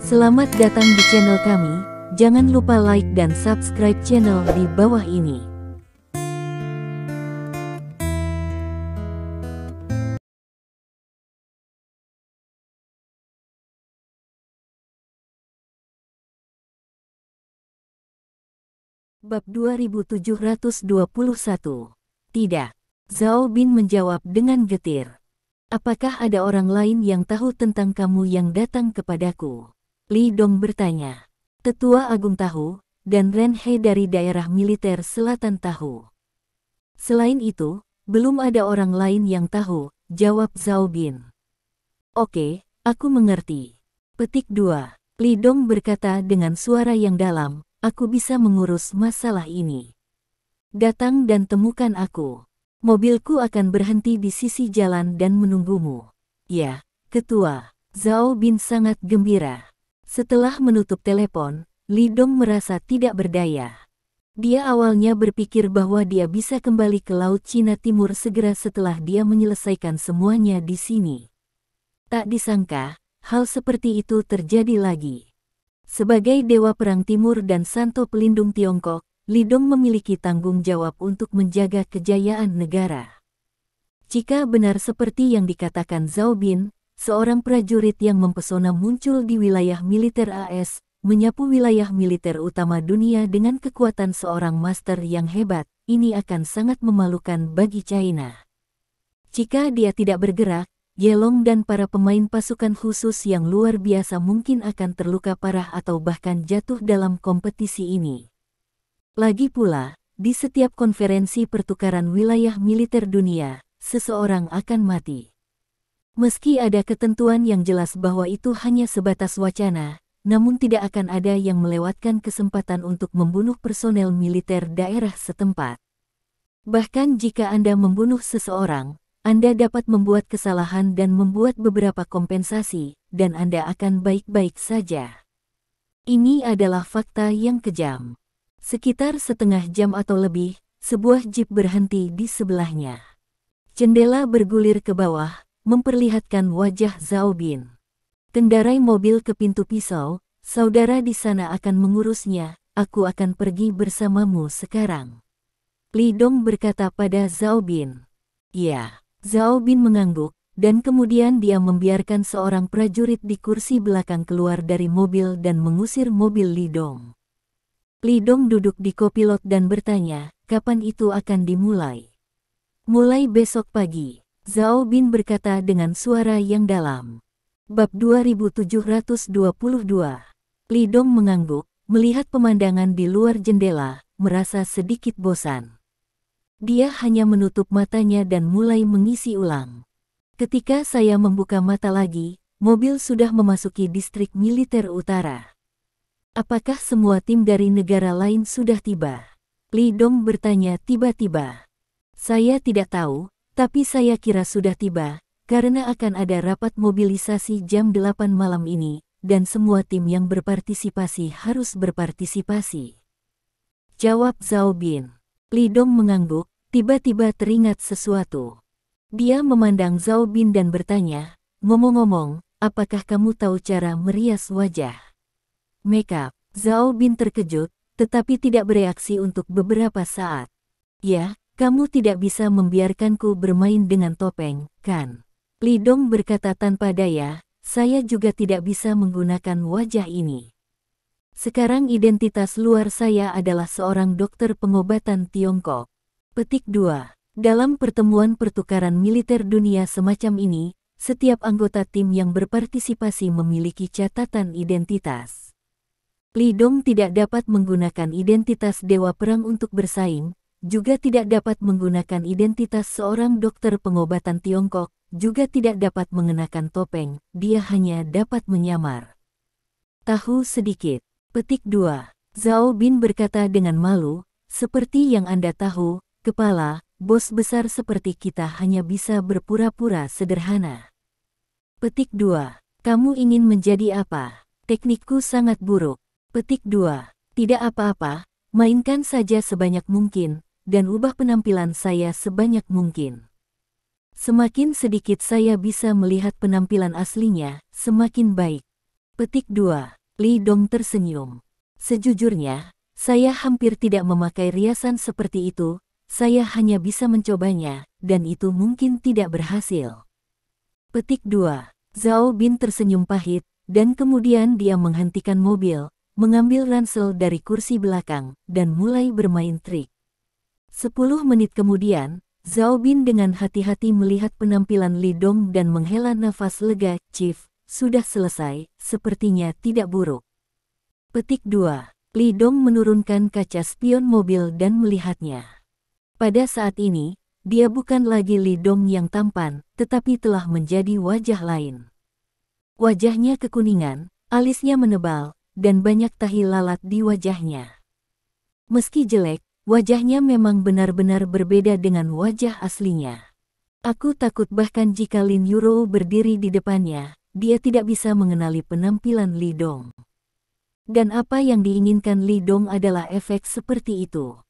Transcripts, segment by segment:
Selamat datang di channel kami, jangan lupa like dan subscribe channel di bawah ini. Bab 2721. Tidak. Zhao Bin menjawab dengan getir. Apakah ada orang lain yang tahu tentang kamu yang datang kepadaku? Li Dong bertanya. Tetua Agung tahu, dan Ren He dari daerah militer selatan tahu. Selain itu, belum ada orang lain yang tahu, jawab Zhao Bin. Oke, aku mengerti. Petik 2. Li Dong berkata dengan suara yang dalam, aku bisa mengurus masalah ini. Datang dan temukan aku. Mobilku akan berhenti di sisi jalan dan menunggumu. Ya, Ketua. Zhao Bin sangat gembira. Setelah menutup telepon, Li Dong merasa tidak berdaya. Dia awalnya berpikir bahwa dia bisa kembali ke Laut Cina Timur segera setelah dia menyelesaikan semuanya di sini. Tak disangka, hal seperti itu terjadi lagi. Sebagai Dewa Perang Timur dan Santo Pelindung Tiongkok, Li Dong memiliki tanggung jawab untuk menjaga kejayaan negara. Jika benar seperti yang dikatakan Zhao Bin, seorang prajurit yang mempesona muncul di wilayah militer AS, menyapu wilayah militer utama dunia dengan kekuatan seorang master yang hebat, ini akan sangat memalukan bagi China. Jika dia tidak bergerak, Yelong dan para pemain pasukan khusus yang luar biasa mungkin akan terluka parah atau bahkan jatuh dalam kompetisi ini. Lagi pula, di setiap konferensi pertukaran wilayah militer dunia, seseorang akan mati. Meski ada ketentuan yang jelas bahwa itu hanya sebatas wacana, namun tidak akan ada yang melewatkan kesempatan untuk membunuh personel militer daerah setempat. Bahkan jika Anda membunuh seseorang, Anda dapat membuat kesalahan dan membuat beberapa kompensasi, dan Anda akan baik-baik saja. Ini adalah fakta yang kejam. Sekitar setengah jam atau lebih, sebuah jeep berhenti di sebelahnya. Jendela bergulir ke bawah, memperlihatkan wajah Zhao Bin. Kendarai mobil ke pintu pisau, saudara di sana akan mengurusnya, aku akan pergi bersamamu sekarang. Li Dong berkata pada Zhao Bin. Ya, Zhao Bin mengangguk, dan kemudian dia membiarkan seorang prajurit di kursi belakang keluar dari mobil dan mengusir mobil Li Dong. Li Dong duduk di kopilot dan bertanya, kapan itu akan dimulai? Mulai besok pagi, Zhao Bin berkata dengan suara yang dalam. Bab 2722. Li Dong mengangguk, melihat pemandangan di luar jendela, merasa sedikit bosan. Dia hanya menutup matanya dan mulai mengisi ulang. Ketika saya membuka mata lagi, mobil sudah memasuki distrik militer utara. Apakah semua tim dari negara lain sudah tiba? Li Dong bertanya tiba-tiba. Saya tidak tahu, tapi saya kira sudah tiba, karena akan ada rapat mobilisasi jam 8 malam ini, dan semua tim yang berpartisipasi harus berpartisipasi. Jawab Zhao Bin. Li Dong mengangguk, tiba-tiba teringat sesuatu. Dia memandang Zhao Bin dan bertanya, ngomong-ngomong, apakah kamu tahu cara merias wajah? Makeup. Zhao Bin terkejut, tetapi tidak bereaksi untuk beberapa saat. Ya, kamu tidak bisa membiarkanku bermain dengan topeng, kan? Li Dong berkata tanpa daya, saya juga tidak bisa menggunakan wajah ini. Sekarang identitas luar saya adalah seorang dokter pengobatan Tiongkok. Petik 2. Dalam pertemuan pertukaran militer dunia semacam ini, setiap anggota tim yang berpartisipasi memiliki catatan identitas. Li Dong tidak dapat menggunakan identitas Dewa Perang untuk bersaing, juga tidak dapat menggunakan identitas seorang dokter pengobatan Tiongkok, juga tidak dapat mengenakan topeng, dia hanya dapat menyamar. Tahu sedikit. Petik 2. Zhao Bin berkata dengan malu, seperti yang Anda tahu, kepala, bos besar seperti kita hanya bisa berpura-pura sederhana. Petik 2. Kamu ingin menjadi apa? Teknikku sangat buruk. Petik 2. Tidak apa-apa, mainkan saja sebanyak mungkin, dan ubah penampilan saya sebanyak mungkin. Semakin sedikit saya bisa melihat penampilan aslinya, semakin baik. Petik 2. Li Dong tersenyum. Sejujurnya, saya hampir tidak memakai riasan seperti itu, saya hanya bisa mencobanya, dan itu mungkin tidak berhasil. Petik 2. Zhao Bin tersenyum pahit, dan kemudian dia menghentikan mobil, mengambil ransel dari kursi belakang, dan mulai bermain trik. 10 menit kemudian, Zhao Bin dengan hati-hati melihat penampilan Li Dong dan menghela nafas lega. Chief, sudah selesai, sepertinya tidak buruk. Petik 2. Li Dong menurunkan kaca spion mobil dan melihatnya. Pada saat ini, dia bukan lagi Li Dong yang tampan, tetapi telah menjadi wajah lain. Wajahnya kekuningan, alisnya menebal, dan banyak tahi lalat di wajahnya. Meski jelek, wajahnya memang benar-benar berbeda dengan wajah aslinya. Aku takut bahkan jika Lin Yuro berdiri di depannya, dia tidak bisa mengenali penampilan Li Dong. Dan apa yang diinginkan Li Dong adalah efek seperti itu.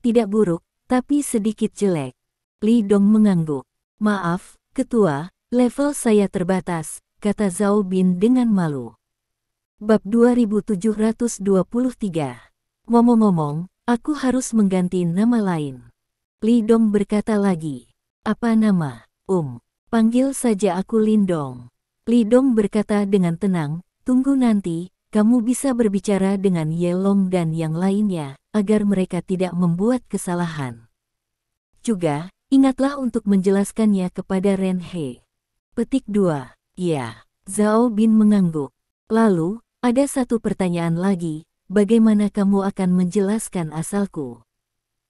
Tidak buruk, tapi sedikit jelek. Li Dong mengangguk. Maaf, ketua, level saya terbatas, kata Zhao Bin dengan malu. Bab 2723. Ngomong-ngomong, aku harus mengganti nama lain. Li Dong berkata lagi. Apa nama? Panggil saja aku Lin Dong. Li Dong berkata dengan tenang, tunggu nanti, kamu bisa berbicara dengan Ye Long dan yang lainnya, agar mereka tidak membuat kesalahan. Juga, ingatlah untuk menjelaskannya kepada Ren He. Petik 2. Ya, Zhao Bin mengangguk. Lalu, ada satu pertanyaan lagi, bagaimana kamu akan menjelaskan asalku?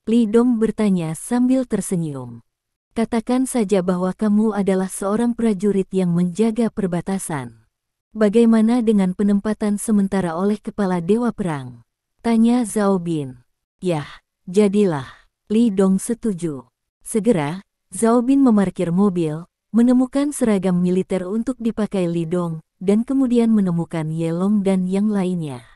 Li Dong bertanya sambil tersenyum. Katakan saja bahwa kamu adalah seorang prajurit yang menjaga perbatasan. Bagaimana dengan penempatan sementara oleh kepala Dewa Perang? Tanya Zhao Bin. Yah, jadilah. Li Dong setuju. Segera, Zhao Bin memarkir mobil, menemukan seragam militer untuk dipakai Li Dong, dan kemudian menemukan Ye Long dan yang lainnya.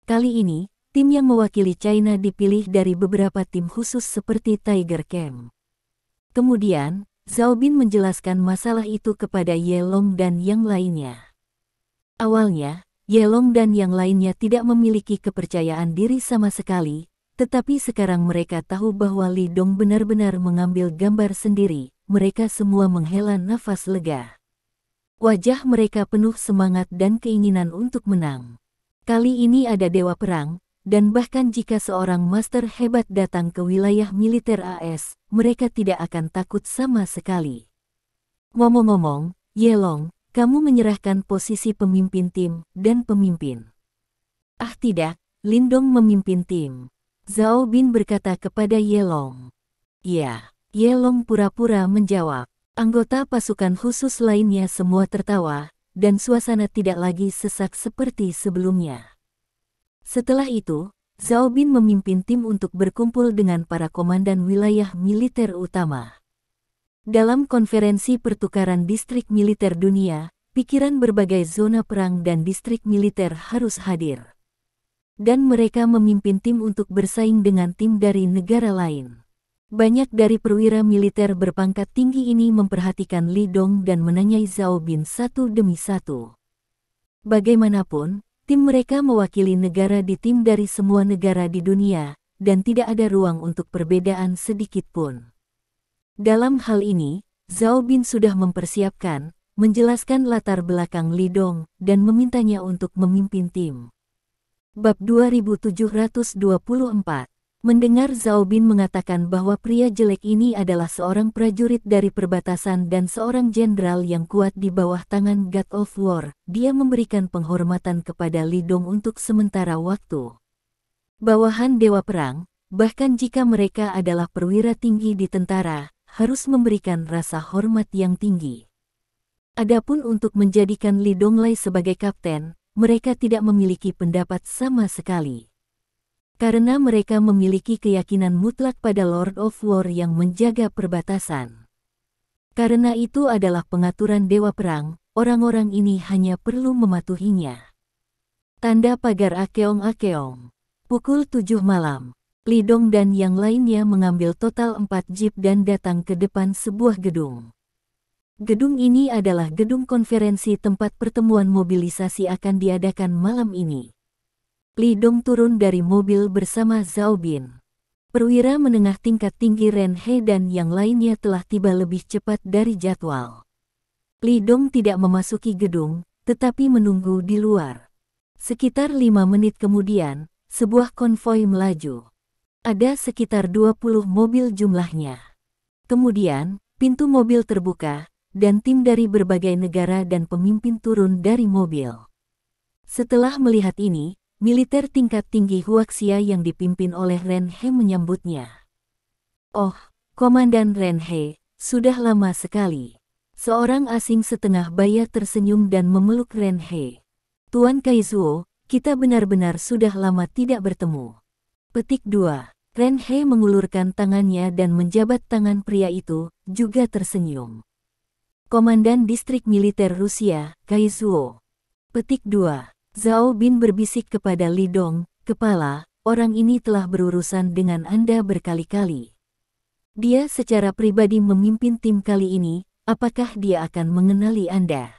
Kali ini, tim yang mewakili China dipilih dari beberapa tim khusus seperti Tiger Camp. Kemudian, Zhao Bin menjelaskan masalah itu kepada Ye Long dan yang lainnya. Awalnya, Ye Long dan yang lainnya tidak memiliki kepercayaan diri sama sekali, tetapi sekarang mereka tahu bahwa Li Dong benar-benar mengambil gambar sendiri, mereka semua menghela nafas lega. Wajah mereka penuh semangat dan keinginan untuk menang. Kali ini ada Dewa Perang, dan bahkan jika seorang master hebat datang ke wilayah militer AS, mereka tidak akan takut sama sekali. Ngomong-ngomong, Ye Long, kamu menyerahkan posisi pemimpin tim dan pemimpin. Ah tidak, Lin Dong memimpin tim. Zhao Bin berkata kepada Ye Long. Ya, Ye Long pura-pura menjawab. Anggota pasukan khusus lainnya semua tertawa, dan suasana tidak lagi sesak seperti sebelumnya. Setelah itu, Zhao Bin memimpin tim untuk berkumpul dengan para komandan wilayah militer utama. Dalam konferensi pertukaran distrik militer dunia, pikiran berbagai zona perang dan distrik militer harus hadir. Dan mereka memimpin tim untuk bersaing dengan tim dari negara lain. Banyak dari perwira militer berpangkat tinggi ini memperhatikan Li Dong dan menanyai Zhao Bin satu demi satu. Bagaimanapun, tim mereka mewakili negara di tim dari semua negara di dunia, dan tidak ada ruang untuk perbedaan sedikit pun. Dalam hal ini, Zhao Bin sudah mempersiapkan, menjelaskan latar belakang Li Dong, dan memintanya untuk memimpin tim. Bab 2724. Mendengar Zhao Bin mengatakan bahwa pria jelek ini adalah seorang prajurit dari perbatasan dan seorang jenderal yang kuat di bawah tangan God of War, dia memberikan penghormatan kepada Li Dong untuk sementara waktu. Bawahan Dewa Perang, bahkan jika mereka adalah perwira tinggi di tentara, harus memberikan rasa hormat yang tinggi. Adapun untuk menjadikan Li Donglai sebagai kapten, mereka tidak memiliki pendapat sama sekali. Karena mereka memiliki keyakinan mutlak pada Lord of War yang menjaga perbatasan. Karena itu adalah pengaturan Dewa Perang, orang-orang ini hanya perlu mematuhinya. Tanda pagar Akeong-Akeong. Pukul 7 malam. Li Dong dan yang lainnya mengambil total 4 jeep dan datang ke depan sebuah gedung. Gedung ini adalah gedung konferensi tempat pertemuan mobilisasi akan diadakan malam ini. Li Dong turun dari mobil bersama Zhao Bin. Perwira menengah tingkat tinggi Ren He dan yang lainnya telah tiba lebih cepat dari jadwal. Li Dong tidak memasuki gedung, tetapi menunggu di luar. Sekitar 5 menit kemudian, sebuah konvoi melaju. Ada sekitar 20 mobil jumlahnya. Kemudian, pintu mobil terbuka, dan tim dari berbagai negara dan pemimpin turun dari mobil. Setelah melihat ini, militer tingkat tinggi Huaxia yang dipimpin oleh Ren He menyambutnya. "Oh, Komandan Ren He, sudah lama sekali." Seorang asing setengah baya tersenyum dan memeluk Ren He. "Tuan Kaizuo, kita benar-benar sudah lama tidak bertemu." Petik 2. Ren He mengulurkan tangannya dan menjabat tangan pria itu, juga tersenyum. "Komandan Distrik Militer Rusia, Kaizuo." Petik 2. Zhao Bin berbisik kepada Li Dong, "Kepala, orang ini telah berurusan dengan Anda berkali-kali. Dia secara pribadi memimpin tim kali ini, apakah dia akan mengenali Anda?"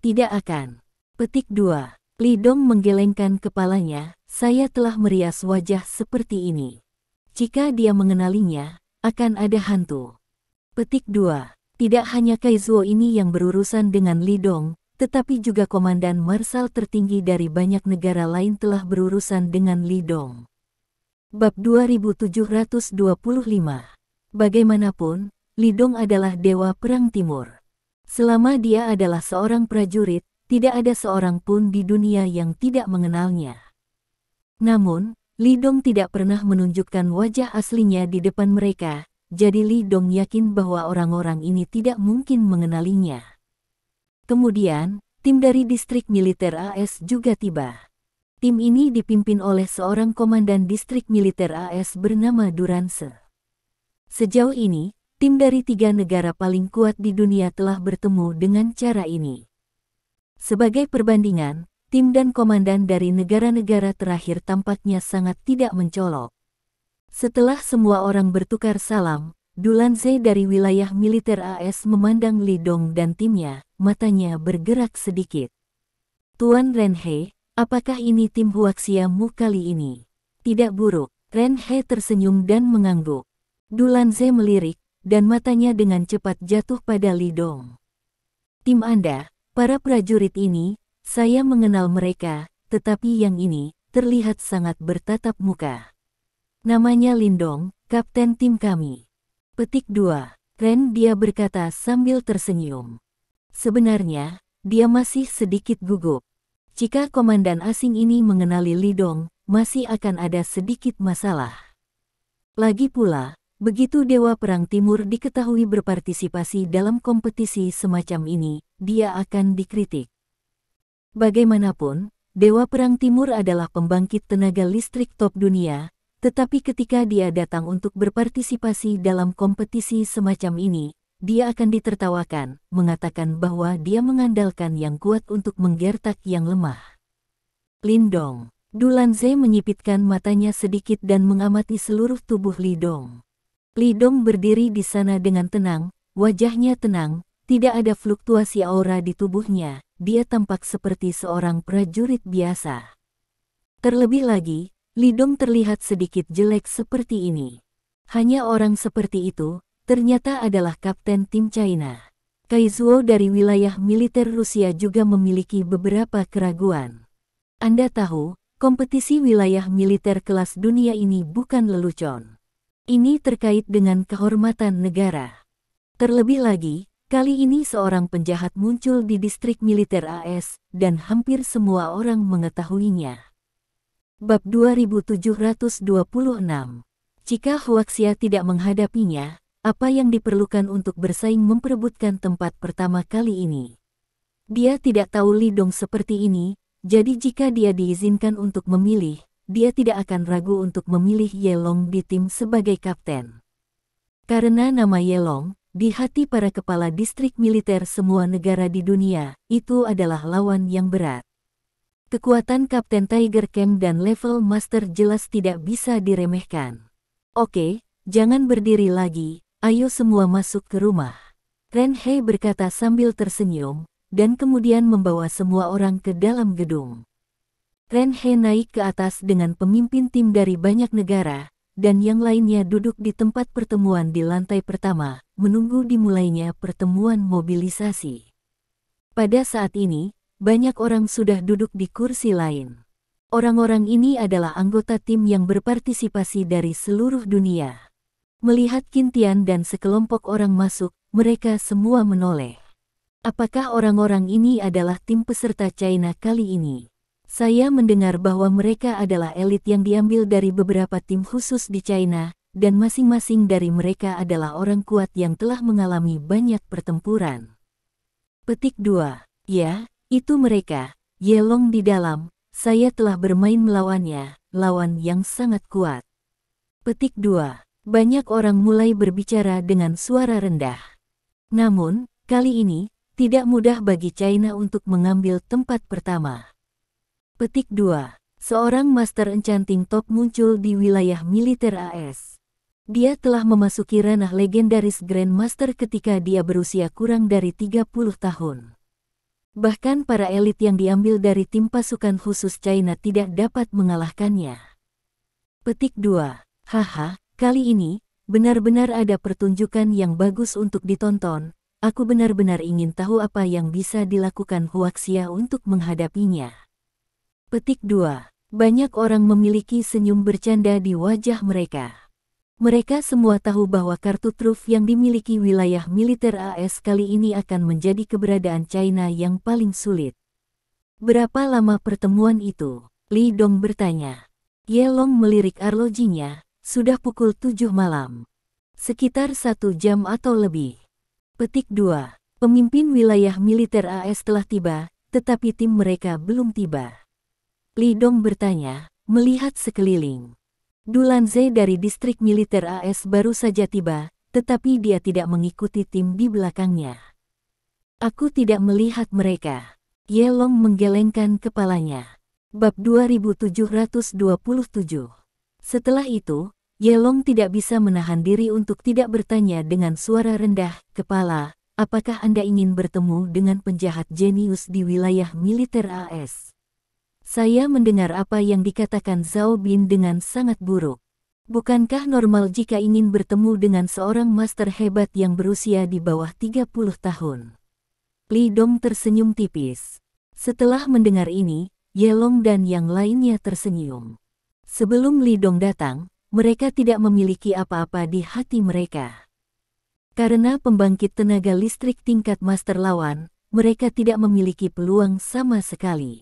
"Tidak akan." Petik 2. Li Dong menggelengkan kepalanya, "Saya telah merias wajah seperti ini. Jika dia mengenalinya, akan ada hantu." Petik 2. Tidak hanya Kaizuo ini yang berurusan dengan Li Dong, tetapi juga komandan marsal tertinggi dari banyak negara lain telah berurusan dengan Li Dong. Bab 2725. Bagaimanapun, Li Dong adalah dewa perang timur. Selama dia adalah seorang prajurit, tidak ada seorang pun di dunia yang tidak mengenalnya. Namun, Li Dong tidak pernah menunjukkan wajah aslinya di depan mereka, jadi Li Dong yakin bahwa orang-orang ini tidak mungkin mengenalinya. Kemudian, tim dari distrik militer AS juga tiba. Tim ini dipimpin oleh seorang komandan distrik militer AS bernama Duranse. Sejauh ini, tim dari 3 negara paling kuat di dunia telah bertemu dengan cara ini. Sebagai perbandingan, tim dan komandan dari negara-negara terakhir tampaknya sangat tidak mencolok. Setelah semua orang bertukar salam, Dulanze dari wilayah militer AS memandang Li Dong dan timnya, matanya bergerak sedikit. "Tuan Ren He, apakah ini tim Huaxia-mu kali ini?" "Tidak buruk." Ren He tersenyum dan mengangguk. Dulanze melirik, dan matanya dengan cepat jatuh pada Li Dong. "Tim Anda, para prajurit ini, saya mengenal mereka, tetapi yang ini, terlihat sangat bertatap muka. Namanya Lindong, kapten tim kami." Petik 2. Ren, dia berkata sambil tersenyum. Sebenarnya, dia masih sedikit gugup. Jika komandan asing ini mengenali Li Dong, masih akan ada sedikit masalah. Lagi pula, begitu Dewa Perang Timur diketahui berpartisipasi dalam kompetisi semacam ini, dia akan dikritik. Bagaimanapun, Dewa Perang Timur adalah pembangkit tenaga listrik top dunia, tetapi ketika dia datang untuk berpartisipasi dalam kompetisi semacam ini, dia akan ditertawakan, mengatakan bahwa dia mengandalkan yang kuat untuk menggertak yang lemah. "Lindong." Dulanze menyipitkan matanya sedikit dan mengamati seluruh tubuh Li Dong. Li Dong berdiri di sana dengan tenang, wajahnya tenang, tidak ada fluktuasi aura di tubuhnya, dia tampak seperti seorang prajurit biasa. Terlebih lagi, Li Dong terlihat sedikit jelek seperti ini. Hanya orang seperti itu, ternyata adalah kapten tim China. Kaizuo dari wilayah militer Rusia juga memiliki beberapa keraguan. Anda tahu, kompetisi wilayah militer kelas dunia ini bukan lelucon. Ini terkait dengan kehormatan negara. Terlebih lagi, kali ini seorang penjahat muncul di distrik militer AS, dan hampir semua orang mengetahuinya. Bab 2726. Jika Huaxia tidak menghadapinya, apa yang diperlukan untuk bersaing memperebutkan tempat pertama kali ini? Dia tidak tahu Li Dong seperti ini, jadi jika dia diizinkan untuk memilih, dia tidak akan ragu untuk memilih Ye Long di tim sebagai kapten. Karena nama Ye Long, di hati para kepala distrik militer semua negara di dunia, itu adalah lawan yang berat. Kekuatan Kapten Tiger Camp dan level Master jelas tidak bisa diremehkan. "Oke, jangan berdiri lagi, ayo semua masuk ke rumah." Ren He berkata sambil tersenyum, dan kemudian membawa semua orang ke dalam gedung. Ren He naik ke atas dengan pemimpin tim dari banyak negara, dan yang lainnya duduk di tempat pertemuan di lantai pertama, menunggu dimulainya pertemuan mobilisasi. Pada saat ini, banyak orang sudah duduk di kursi lain. Orang-orang ini adalah anggota tim yang berpartisipasi dari seluruh dunia. Melihat Qin Tian dan sekelompok orang masuk, mereka semua menoleh. Apakah orang-orang ini adalah tim peserta China kali ini? Saya mendengar bahwa mereka adalah elit yang diambil dari beberapa tim khusus di China, dan masing-masing dari mereka adalah orang kuat yang telah mengalami banyak pertempuran. Petik 2. Ya, itu mereka. Ye Long di dalam. Saya telah bermain melawannya, lawan yang sangat kuat. Petik 2. Banyak orang mulai berbicara dengan suara rendah. Namun, kali ini, tidak mudah bagi China untuk mengambil tempat pertama. Petik 2. Seorang master enchanting top muncul di wilayah militer AS. Dia telah memasuki ranah legendaris Grandmaster ketika dia berusia kurang dari 30 tahun. Bahkan para elit yang diambil dari tim pasukan khusus China tidak dapat mengalahkannya. Petik 2. Haha, kali ini, benar-benar ada pertunjukan yang bagus untuk ditonton. Aku benar-benar ingin tahu apa yang bisa dilakukan Huaxia untuk menghadapinya. Petik 2. Banyak orang memiliki senyum bercanda di wajah mereka. Mereka semua tahu bahwa kartu truf yang dimiliki wilayah militer AS kali ini akan menjadi keberadaan China yang paling sulit. Berapa lama pertemuan itu? Li Dong bertanya. Ye Long melirik arlojinya, sudah pukul 7 malam. Sekitar 1 jam atau lebih. Petik 2. Pemimpin wilayah militer AS telah tiba, tetapi tim mereka belum tiba. Li Dong bertanya, melihat sekeliling. Dulanze dari distrik militer AS baru saja tiba, tetapi dia tidak mengikuti tim di belakangnya. Aku tidak melihat mereka. Ye Long menggelengkan kepalanya. Bab 2727. Setelah itu, Ye Long tidak bisa menahan diri untuk tidak bertanya dengan suara rendah, "Kepala, apakah Anda ingin bertemu dengan penjahat jenius di wilayah militer AS?" Saya mendengar apa yang dikatakan Zhao Bin dengan sangat buruk. Bukankah normal jika ingin bertemu dengan seorang master hebat yang berusia di bawah 30 tahun? Li Dong tersenyum tipis. Setelah mendengar ini, Ye Long dan yang lainnya tersenyum. Sebelum Li Dong datang, mereka tidak memiliki apa-apa di hati mereka. Karena pembangkit tenaga listrik tingkat master lawan, mereka tidak memiliki peluang sama sekali.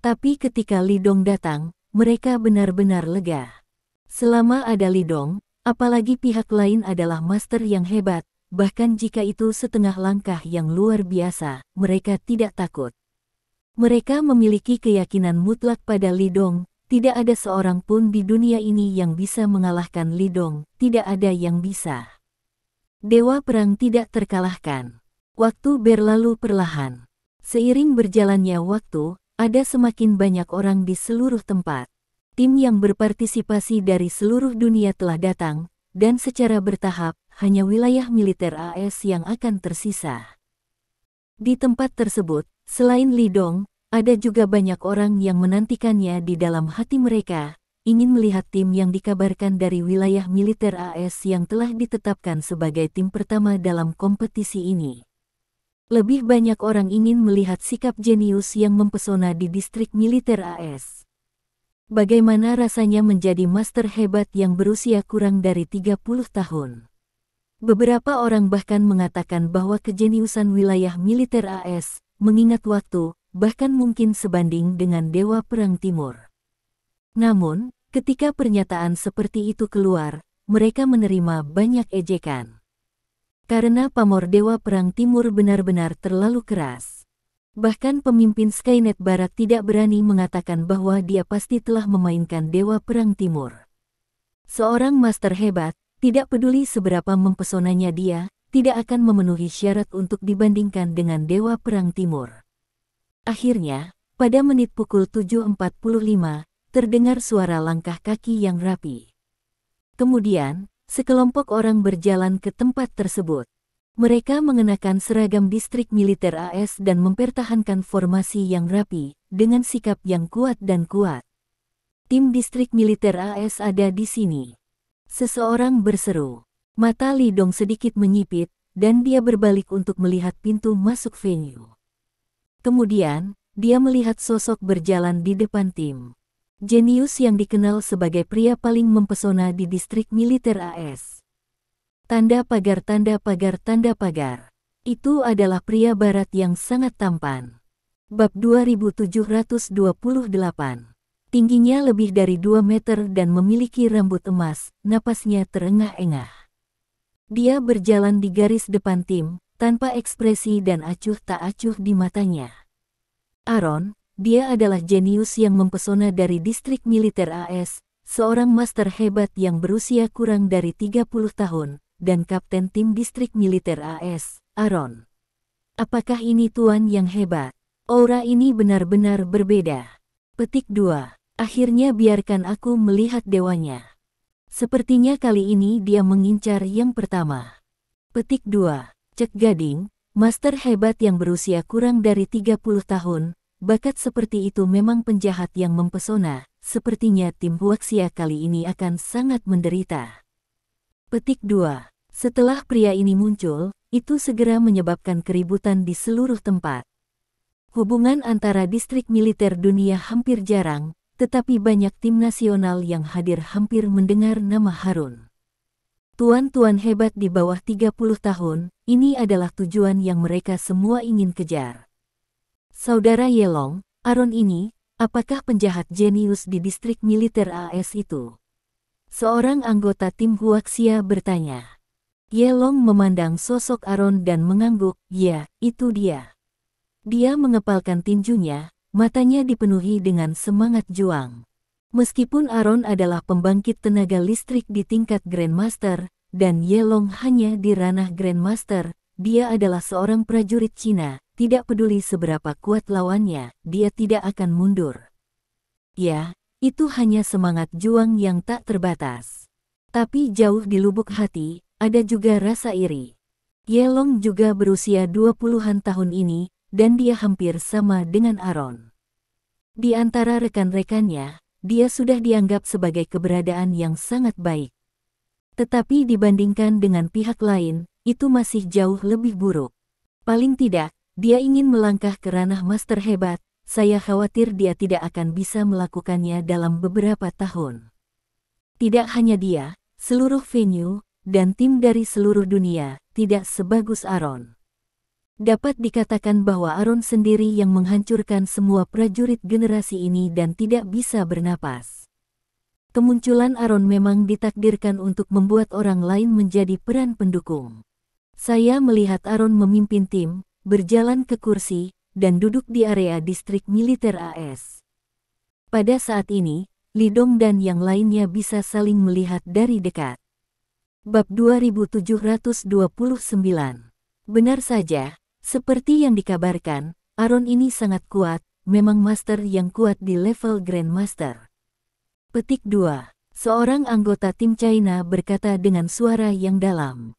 Tapi ketika Li Dong datang, mereka benar-benar lega. Selama ada Li Dong, apalagi pihak lain adalah master yang hebat, bahkan jika itu setengah langkah yang luar biasa, mereka tidak takut. Mereka memiliki keyakinan mutlak pada Li Dong, tidak ada seorang pun di dunia ini yang bisa mengalahkan Li Dong, tidak ada yang bisa. Dewa perang tidak terkalahkan. Waktu berlalu perlahan. Seiring berjalannya waktu, ada semakin banyak orang di seluruh tempat. Tim yang berpartisipasi dari seluruh dunia telah datang, dan secara bertahap, hanya wilayah militer AS yang akan tersisa. Di tempat tersebut, selain Li Dong, ada juga banyak orang yang menantikannya di dalam hati mereka, ingin melihat tim yang dikabarkan dari wilayah militer AS yang telah ditetapkan sebagai tim pertama dalam kompetisi ini. Lebih banyak orang ingin melihat sikap jenius yang mempesona di distrik militer AS. Bagaimana rasanya menjadi master hebat yang berusia kurang dari 30 tahun? Beberapa orang bahkan mengatakan bahwa kejeniusan wilayah militer AS, mengingat waktu, bahkan mungkin sebanding dengan Dewa Perang Timur. Namun, ketika pernyataan seperti itu keluar, mereka menerima banyak ejekan. Karena pamor Dewa Perang Timur benar-benar terlalu keras. Bahkan pemimpin Skynet Barat tidak berani mengatakan bahwa dia pasti telah memainkan Dewa Perang Timur. Seorang master hebat, tidak peduli seberapa mempesonanya dia, tidak akan memenuhi syarat untuk dibandingkan dengan Dewa Perang Timur. Akhirnya, pada menit pukul 7.45, terdengar suara langkah kaki yang rapi. Kemudian, sekelompok orang berjalan ke tempat tersebut. Mereka mengenakan seragam distrik militer AS dan mempertahankan formasi yang rapi, dengan sikap yang kuat dan kuat. Tim distrik militer AS ada di sini. Seseorang berseru. Mata Li Dong sedikit menyipit, dan dia berbalik untuk melihat pintu masuk venue. Kemudian, dia melihat sosok berjalan di depan tim. Jenius yang dikenal sebagai pria paling mempesona di distrik militer AS. Tanda pagar, tanda pagar, tanda pagar. Itu adalah pria barat yang sangat tampan. Bab 2728. Tingginya lebih dari 2 meter dan memiliki rambut emas, napasnya terengah-engah. Dia berjalan di garis depan tim, tanpa ekspresi dan acuh tak acuh di matanya. Aaron, dia adalah jenius yang mempesona dari distrik militer AS, seorang master hebat yang berusia kurang dari 30 tahun, dan kapten tim distrik militer AS, Aaron. Apakah ini tuan yang hebat? Aura ini benar-benar berbeda. Petik 2. Akhirnya biarkan aku melihat dewanya. Sepertinya kali ini dia mengincar yang pertama. Petik 2. Cek Gading, master hebat yang berusia kurang dari 30 tahun, bakat seperti itu memang penjahat yang mempesona, sepertinya tim Huaxia kali ini akan sangat menderita. Petik 2. Setelah pria ini muncul, itu segera menyebabkan keributan di seluruh tempat. Hubungan antara distrik militer dunia hampir jarang, tetapi banyak tim nasional yang hadir hampir mendengar nama Harun. Tuan-tuan hebat di bawah 30 tahun, ini adalah tujuan yang mereka semua ingin kejar. Saudara Yelong, Aaron ini, apakah penjahat jenius di distrik militer AS itu? Seorang anggota tim Huaxia bertanya. Yelong memandang sosok Aaron dan mengangguk, ya, itu dia. Dia mengepalkan tinjunya, matanya dipenuhi dengan semangat juang. Meskipun Aaron adalah pembangkit tenaga listrik di tingkat Grandmaster, dan Yelong hanya di ranah Grandmaster, dia adalah seorang prajurit Cina, tidak peduli seberapa kuat lawannya, dia tidak akan mundur. Ya, itu hanya semangat juang yang tak terbatas. Tapi jauh di lubuk hati, ada juga rasa iri. Yelong juga berusia 20-an tahun ini, dan dia hampir sama dengan Aaron. Di antara rekan-rekannya, dia sudah dianggap sebagai keberadaan yang sangat baik. Tetapi dibandingkan dengan pihak lain, itu masih jauh lebih buruk. Paling tidak, dia ingin melangkah ke ranah master hebat, saya khawatir dia tidak akan bisa melakukannya dalam beberapa tahun. Tidak hanya dia, seluruh venue, dan tim dari seluruh dunia, tidak sebagus Aaron. Dapat dikatakan bahwa Aaron sendiri yang menghancurkan semua prajurit generasi ini dan tidak bisa bernapas. Kemunculan Aaron memang ditakdirkan untuk membuat orang lain menjadi peran pendukung. Saya melihat Aaron memimpin tim, berjalan ke kursi, dan duduk di area distrik militer AS. Pada saat ini, Li Dong dan yang lainnya bisa saling melihat dari dekat. Bab 2729. Benar saja. Seperti yang dikabarkan, Aaron ini sangat kuat, memang master yang kuat di level Grandmaster. Petik 2. Seorang anggota tim China berkata dengan suara yang dalam.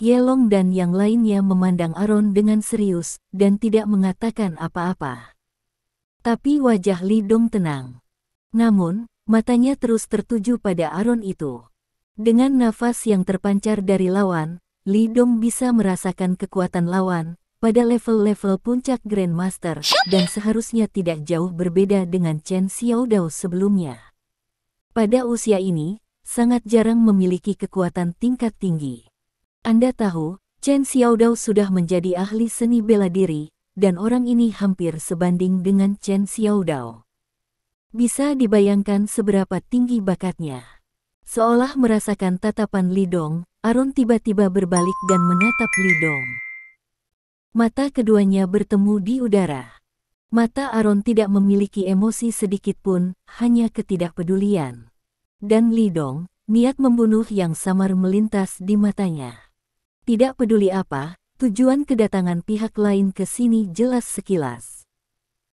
Yelong dan yang lainnya memandang Aaron dengan serius, dan tidak mengatakan apa-apa. Tapi wajah Li Dong tenang. Namun, matanya terus tertuju pada Aaron itu. Dengan nafas yang terpancar dari lawan, Li Dong bisa merasakan kekuatan lawan, pada level-level puncak Grandmaster, dan seharusnya tidak jauh berbeda dengan Chen Xiaodao sebelumnya. Pada usia ini, sangat jarang memiliki kekuatan tingkat tinggi. Anda tahu, Chen Xiaodao sudah menjadi ahli seni bela diri, dan orang ini hampir sebanding dengan Chen Xiaodao. Bisa dibayangkan seberapa tinggi bakatnya. Seolah merasakan tatapan Li Dong, Aaron tiba-tiba berbalik dan menatap Li Dong. Mata keduanya bertemu di udara. Mata Aaron tidak memiliki emosi sedikit pun, hanya ketidakpedulian. Dan Li Dong, niat membunuh yang samar melintas di matanya. Tidak peduli apa, tujuan kedatangan pihak lain ke sini jelas sekilas.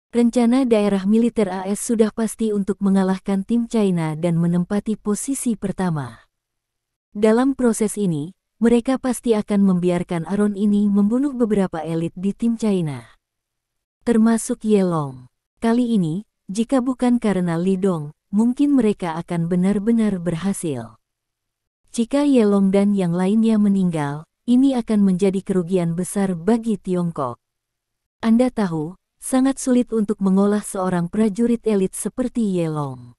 Rencana daerah militer AS sudah pasti untuk mengalahkan tim China dan menempati posisi pertama. Dalam proses ini, mereka pasti akan membiarkan Aron ini membunuh beberapa elit di tim China. Termasuk Ye Long. Kali ini, jika bukan karena Li Dong, mungkin mereka akan benar-benar berhasil. Jika Ye Long dan yang lainnya meninggal, ini akan menjadi kerugian besar bagi Tiongkok. Anda tahu, sangat sulit untuk mengolah seorang prajurit elit seperti Ye Long.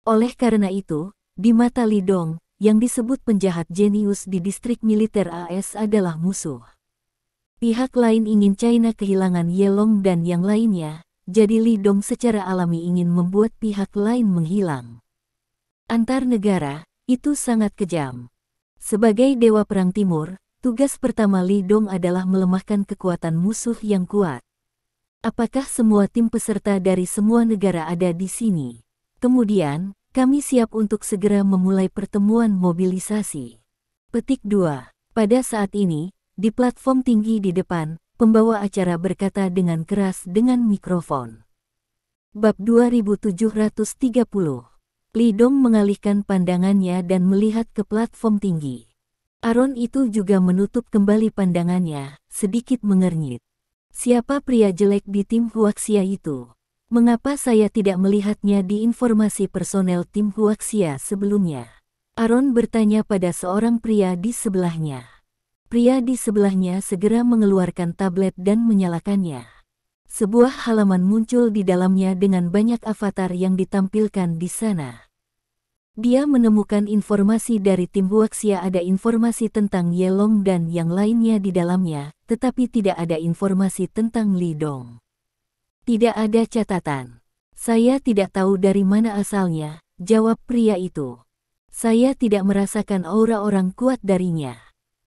Oleh karena itu, di mata Li Dong, yang disebut penjahat jenius di distrik militer AS adalah musuh. Pihak lain ingin China kehilangan Ye Long dan yang lainnya, jadi Li Dong secara alami ingin membuat pihak lain menghilang. Antar negara, itu sangat kejam. Sebagai Dewa Perang Timur, tugas pertama Li Dong adalah melemahkan kekuatan musuh yang kuat. Apakah semua tim peserta dari semua negara ada di sini? Kemudian, kami siap untuk segera memulai pertemuan mobilisasi. Petik 2. Pada saat ini, di platform tinggi di depan, pembawa acara berkata dengan keras dengan mikrofon. Bab 2730. Li Dong mengalihkan pandangannya dan melihat ke platform tinggi. Aron itu juga menutup kembali pandangannya, sedikit mengernyit. Siapa pria jelek di tim Huaxia itu? Mengapa saya tidak melihatnya di informasi personel tim Huaxia sebelumnya? Aron bertanya pada seorang pria di sebelahnya. Pria di sebelahnya segera mengeluarkan tablet dan menyalakannya. Sebuah halaman muncul di dalamnya dengan banyak avatar yang ditampilkan di sana. Dia menemukan informasi dari tim Huaxia, ada informasi tentang Ye Long dan yang lainnya di dalamnya, tetapi tidak ada informasi tentang Li Dong. Tidak ada catatan. Saya tidak tahu dari mana asalnya, jawab pria itu. Saya tidak merasakan aura orang kuat darinya.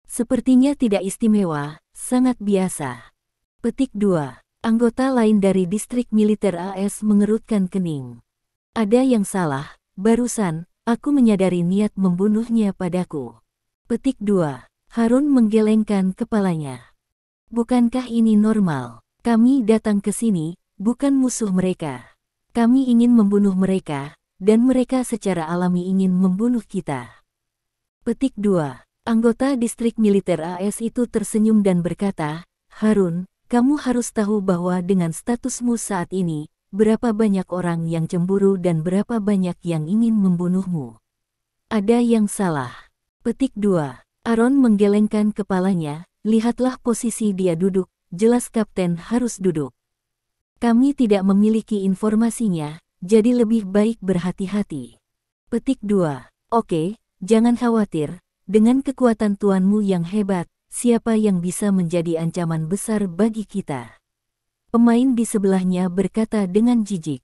Sepertinya tidak istimewa, sangat biasa. Petik 2. Anggota lain dari distrik militer AS mengerutkan kening. Ada yang salah, barusan, aku menyadari niat membunuhnya padaku. Petik 2. Harun menggelengkan kepalanya. Bukankah ini normal? Kami datang ke sini, bukan musuh mereka. Kami ingin membunuh mereka, dan mereka secara alami ingin membunuh kita. Petik 2. Anggota distrik militer AS itu tersenyum dan berkata, Harun, kamu harus tahu bahwa dengan statusmu saat ini, berapa banyak orang yang cemburu dan berapa banyak yang ingin membunuhmu. Ada yang salah. Petik 2. Aron menggelengkan kepalanya, lihatlah posisi dia duduk, jelas kapten harus duduk. Kami tidak memiliki informasinya, jadi lebih baik berhati-hati. Petik 2. Oke, jangan khawatir, dengan kekuatan tuanmu yang hebat, siapa yang bisa menjadi ancaman besar bagi kita? Pemain di sebelahnya berkata dengan jijik.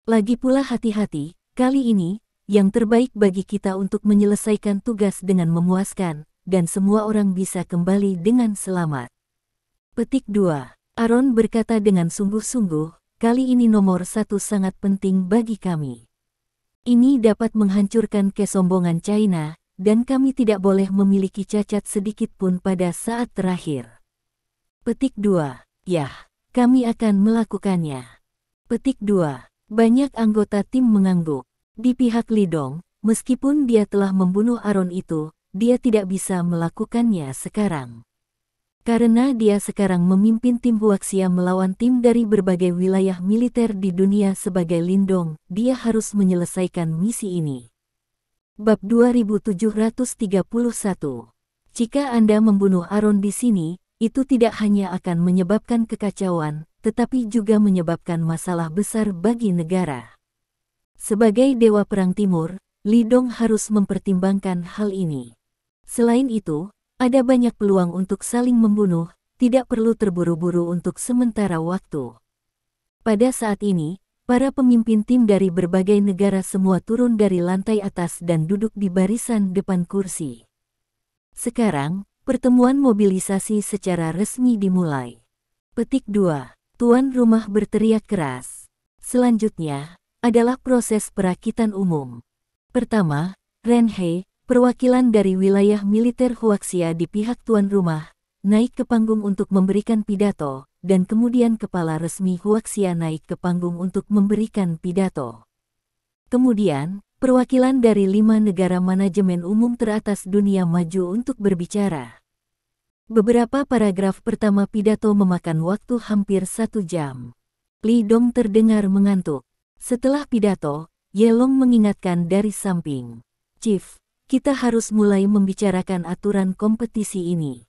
Lagi pula hati-hati, kali ini, yang terbaik bagi kita untuk menyelesaikan tugas dengan memuaskan, dan semua orang bisa kembali dengan selamat. Petik 2. Aron berkata dengan sungguh-sungguh, kali ini nomor 1 sangat penting bagi kami. Ini dapat menghancurkan kesombongan China, dan kami tidak boleh memiliki cacat sedikit pun pada saat terakhir. Petik 2. Yah, kami akan melakukannya. Petik 2. Banyak anggota tim mengangguk. Di pihak Li Dong, meskipun dia telah membunuh Aron itu, dia tidak bisa melakukannya sekarang. Karena dia sekarang memimpin tim Huaxia melawan tim dari berbagai wilayah militer di dunia sebagai Lindong, dia harus menyelesaikan misi ini. Bab 2731. Jika Anda membunuh Aron di sini, itu tidak hanya akan menyebabkan kekacauan, tetapi juga menyebabkan masalah besar bagi negara. Sebagai Dewa Perang Timur, Li Dong harus mempertimbangkan hal ini. Selain itu, ada banyak peluang untuk saling membunuh, tidak perlu terburu-buru untuk sementara waktu. Pada saat ini, para pemimpin tim dari berbagai negara semua turun dari lantai atas dan duduk di barisan depan kursi. Sekarang, pertemuan mobilisasi secara resmi dimulai. Petik 2. Tuan rumah berteriak keras. Selanjutnya, adalah proses perakitan umum. Pertama, Ren He, perwakilan dari wilayah militer Huaxia di pihak tuan rumah, naik ke panggung untuk memberikan pidato, dan kemudian kepala resmi Huaxia naik ke panggung untuk memberikan pidato. Kemudian, perwakilan dari 5 negara manajemen umum teratas dunia maju untuk berbicara. Beberapa paragraf pertama pidato memakan waktu hampir 1 jam. Li Dong terdengar mengantuk. Setelah pidato, Ye Long mengingatkan dari samping. "Chief, kita harus mulai membicarakan aturan kompetisi ini."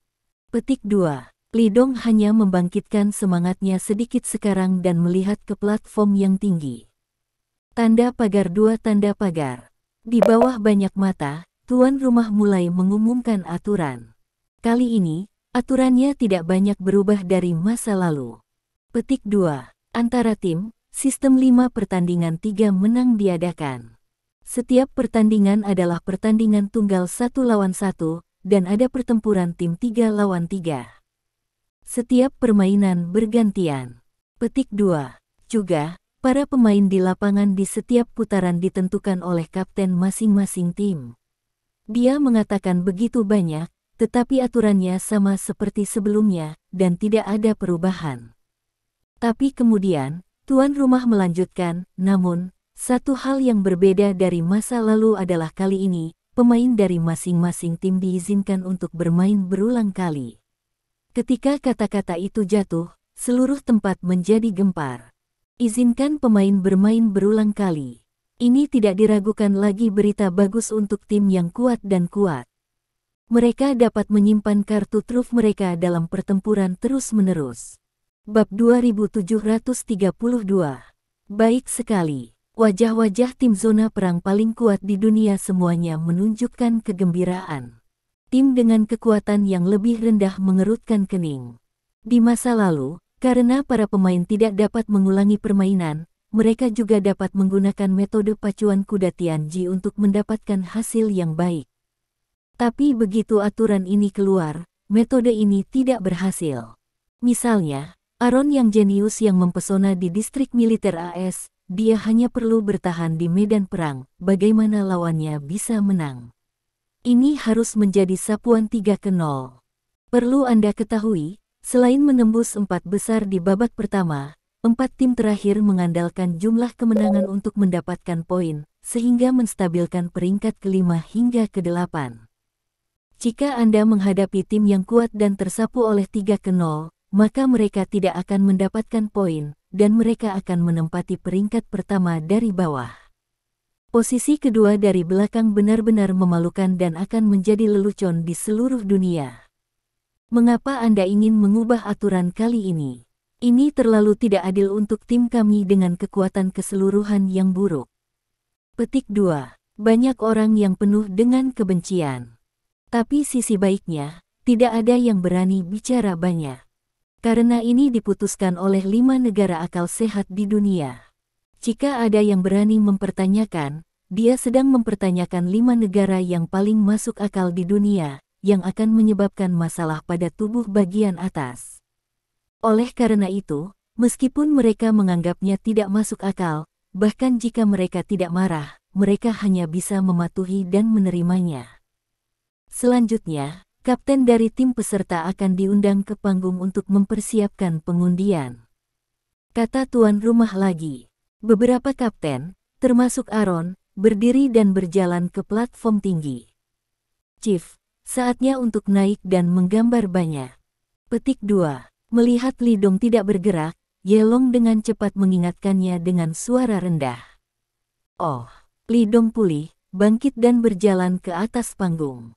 Petik 2. Li Dong hanya membangkitkan semangatnya sedikit sekarang dan melihat ke platform yang tinggi. Tanda pagar 2 tanda pagar. Di bawah banyak mata, tuan rumah mulai mengumumkan aturan. Kali ini, aturannya tidak banyak berubah dari masa lalu. Petik 2. Antara tim, sistem 5 pertandingan 3 menang diadakan. Setiap pertandingan adalah pertandingan tunggal 1 lawan 1, dan ada pertempuran tim 3 lawan 3. Setiap permainan bergantian. Petik 2. Juga, para pemain di lapangan di setiap putaran ditentukan oleh kapten masing-masing tim. Dia mengatakan begitu banyak, tetapi aturannya sama seperti sebelumnya, dan tidak ada perubahan. Tapi kemudian, tuan rumah melanjutkan, namun, satu hal yang berbeda dari masa lalu adalah kali ini, pemain dari masing-masing tim diizinkan untuk bermain berulang kali. Ketika kata-kata itu jatuh, seluruh tempat menjadi gempar. Izinkan pemain bermain berulang kali. Ini tidak diragukan lagi berita bagus untuk tim yang kuat dan kuat. Mereka dapat menyimpan kartu truf mereka dalam pertempuran terus-menerus. Bab 2732. Baik sekali. Wajah-wajah tim zona perang paling kuat di dunia semuanya menunjukkan kegembiraan. Tim dengan kekuatan yang lebih rendah mengerutkan kening. Di masa lalu, karena para pemain tidak dapat mengulangi permainan, mereka juga dapat menggunakan metode pacuan kuda Tianji untuk mendapatkan hasil yang baik. Tapi begitu aturan ini keluar, metode ini tidak berhasil. Misalnya, Aaron yang jenius yang mempesona di distrik militer AS, dia hanya perlu bertahan di medan perang, bagaimana lawannya bisa menang. Ini harus menjadi sapuan 3-0. Perlu Anda ketahui, selain menembus 4 besar di babak pertama, 4 tim terakhir mengandalkan jumlah kemenangan untuk mendapatkan poin, sehingga menstabilkan peringkat ke-5 hingga ke-8. Jika Anda menghadapi tim yang kuat dan tersapu oleh 3-0, maka mereka tidak akan mendapatkan poin, dan mereka akan menempati peringkat pertama dari bawah. Posisi kedua dari belakang benar-benar memalukan dan akan menjadi lelucon di seluruh dunia. Mengapa Anda ingin mengubah aturan kali ini? Ini terlalu tidak adil untuk tim kami dengan kekuatan keseluruhan yang buruk. Petik 2. Banyak orang yang penuh dengan kebencian. Tapi sisi baiknya, tidak ada yang berani bicara banyak. Karena ini diputuskan oleh 5 negara akal sehat di dunia. Jika ada yang berani mempertanyakan, dia sedang mempertanyakan 5 negara yang paling masuk akal di dunia, yang akan menyebabkan masalah pada tubuh bagian atas. Oleh karena itu, meskipun mereka menganggapnya tidak masuk akal, bahkan jika mereka tidak marah, mereka hanya bisa mematuhi dan menerimanya. Selanjutnya, kapten dari tim peserta akan diundang ke panggung untuk mempersiapkan pengundian. Kata tuan rumah lagi. Beberapa kapten, termasuk Aaron, berdiri dan berjalan ke platform tinggi. "Chief, saatnya untuk naik dan menggambar banyak." Petik 2. Melihat Li Dong tidak bergerak, Ye Long dengan cepat mengingatkannya dengan suara rendah. "Oh." Li Dong pulih, bangkit dan berjalan ke atas panggung.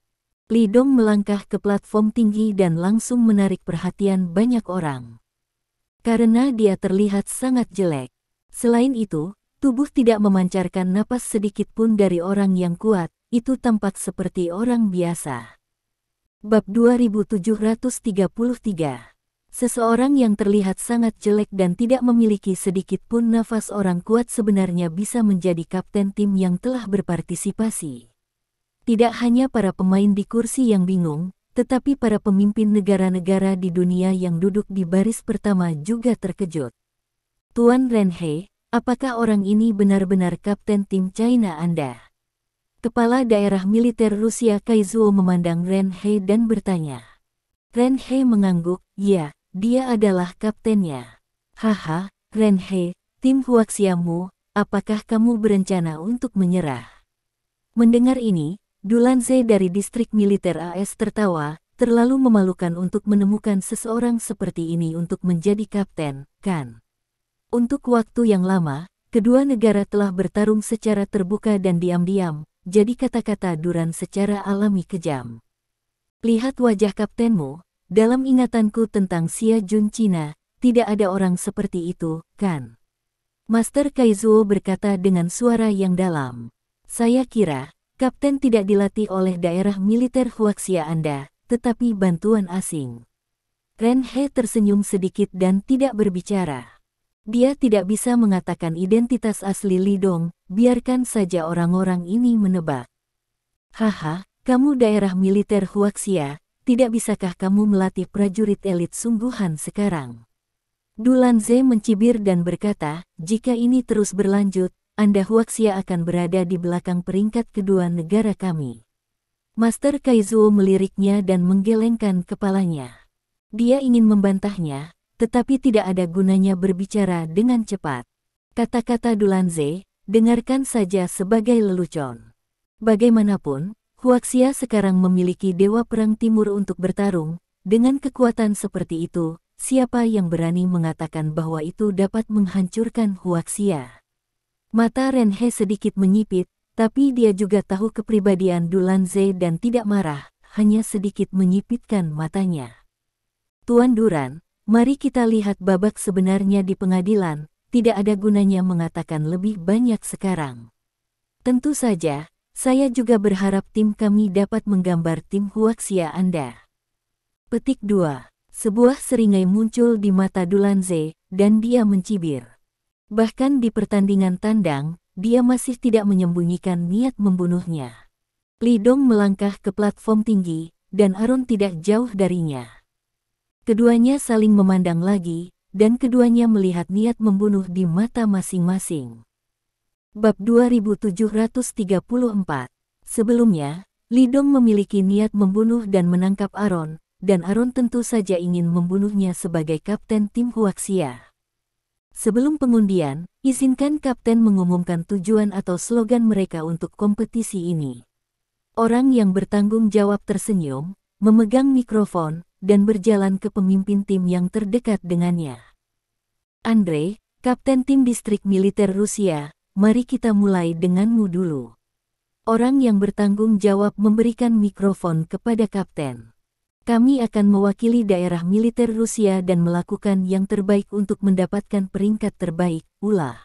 Li Dong melangkah ke platform tinggi dan langsung menarik perhatian banyak orang. Karena dia terlihat sangat jelek. Selain itu, tubuh tidak memancarkan napas sedikit pun dari orang yang kuat, itu tampak seperti orang biasa. Bab 2733. Seseorang yang terlihat sangat jelek dan tidak memiliki sedikit pun nafas orang kuat sebenarnya bisa menjadi kapten tim yang telah berpartisipasi. Tidak hanya para pemain di kursi yang bingung, tetapi para pemimpin negara-negara di dunia yang duduk di baris pertama juga terkejut. "Tuan Ren He, apakah orang ini benar-benar kapten tim China Anda?" Kepala daerah militer Rusia Kaizuo memandang Ren He dan bertanya. Ren He mengangguk, "Ya, dia adalah kaptennya." "Haha, Ren He, tim Huaxiamu, apakah kamu berencana untuk menyerah?" Mendengar ini, Dulanze dari distrik militer AS tertawa, terlalu memalukan untuk menemukan seseorang seperti ini untuk menjadi kapten, kan? Untuk waktu yang lama, kedua negara telah bertarung secara terbuka dan diam-diam, jadi kata-kata Duran secara alami kejam. Lihat wajah kaptenmu, dalam ingatanku tentang Xia Jun Cina, tidak ada orang seperti itu, kan? Master Kaizuo berkata dengan suara yang dalam. Saya kira, kapten tidak dilatih oleh daerah militer Huaxia Anda, tetapi bantuan asing. Ren He tersenyum sedikit dan tidak berbicara. Dia tidak bisa mengatakan identitas asli Li Dong, biarkan saja orang-orang ini menebak. Haha, kamu daerah militer Huaxia, tidak bisakah kamu melatih prajurit elit sungguhan sekarang? Dulanze mencibir dan berkata, jika ini terus berlanjut, Anda Huaxia akan berada di belakang peringkat kedua negara kami. Master Kaizuo meliriknya dan menggelengkan kepalanya. Dia ingin membantahnya, tetapi tidak ada gunanya berbicara dengan cepat. Kata-kata Dulanze, dengarkan saja sebagai lelucon. Bagaimanapun, Huaxia sekarang memiliki dewa perang timur untuk bertarung. Dengan kekuatan seperti itu, siapa yang berani mengatakan bahwa itu dapat menghancurkan Huaxia? Mata Ren He sedikit menyipit, tapi dia juga tahu kepribadian Dulanze dan tidak marah, hanya sedikit menyipitkan matanya. Tuan Duran, mari kita lihat babak sebenarnya di pengadilan, tidak ada gunanya mengatakan lebih banyak sekarang. Tentu saja, saya juga berharap tim kami dapat menggambar tim Huaxia Anda. Petik 2. Sebuah seringai muncul di mata Dulanze, dan dia mencibir. Bahkan di pertandingan tandang, dia masih tidak menyembunyikan niat membunuhnya. Li Dong melangkah ke platform tinggi, dan Aron tidak jauh darinya. Keduanya saling memandang lagi, dan keduanya melihat niat membunuh di mata masing-masing. Bab 2734. Sebelumnya, Li Dong memiliki niat membunuh dan menangkap Aron, dan Aron tentu saja ingin membunuhnya sebagai kapten tim Huaxia. Sebelum pengundian, izinkan kapten mengumumkan tujuan atau slogan mereka untuk kompetisi ini. Orang yang bertanggung jawab tersenyum, memegang mikrofon, dan berjalan ke pemimpin tim yang terdekat dengannya. Andre, kapten tim distrik militer Rusia, mari kita mulai denganmu dulu. Orang yang bertanggung jawab memberikan mikrofon kepada kapten. Kami akan mewakili daerah militer Rusia dan melakukan yang terbaik untuk mendapatkan peringkat terbaik, ulah.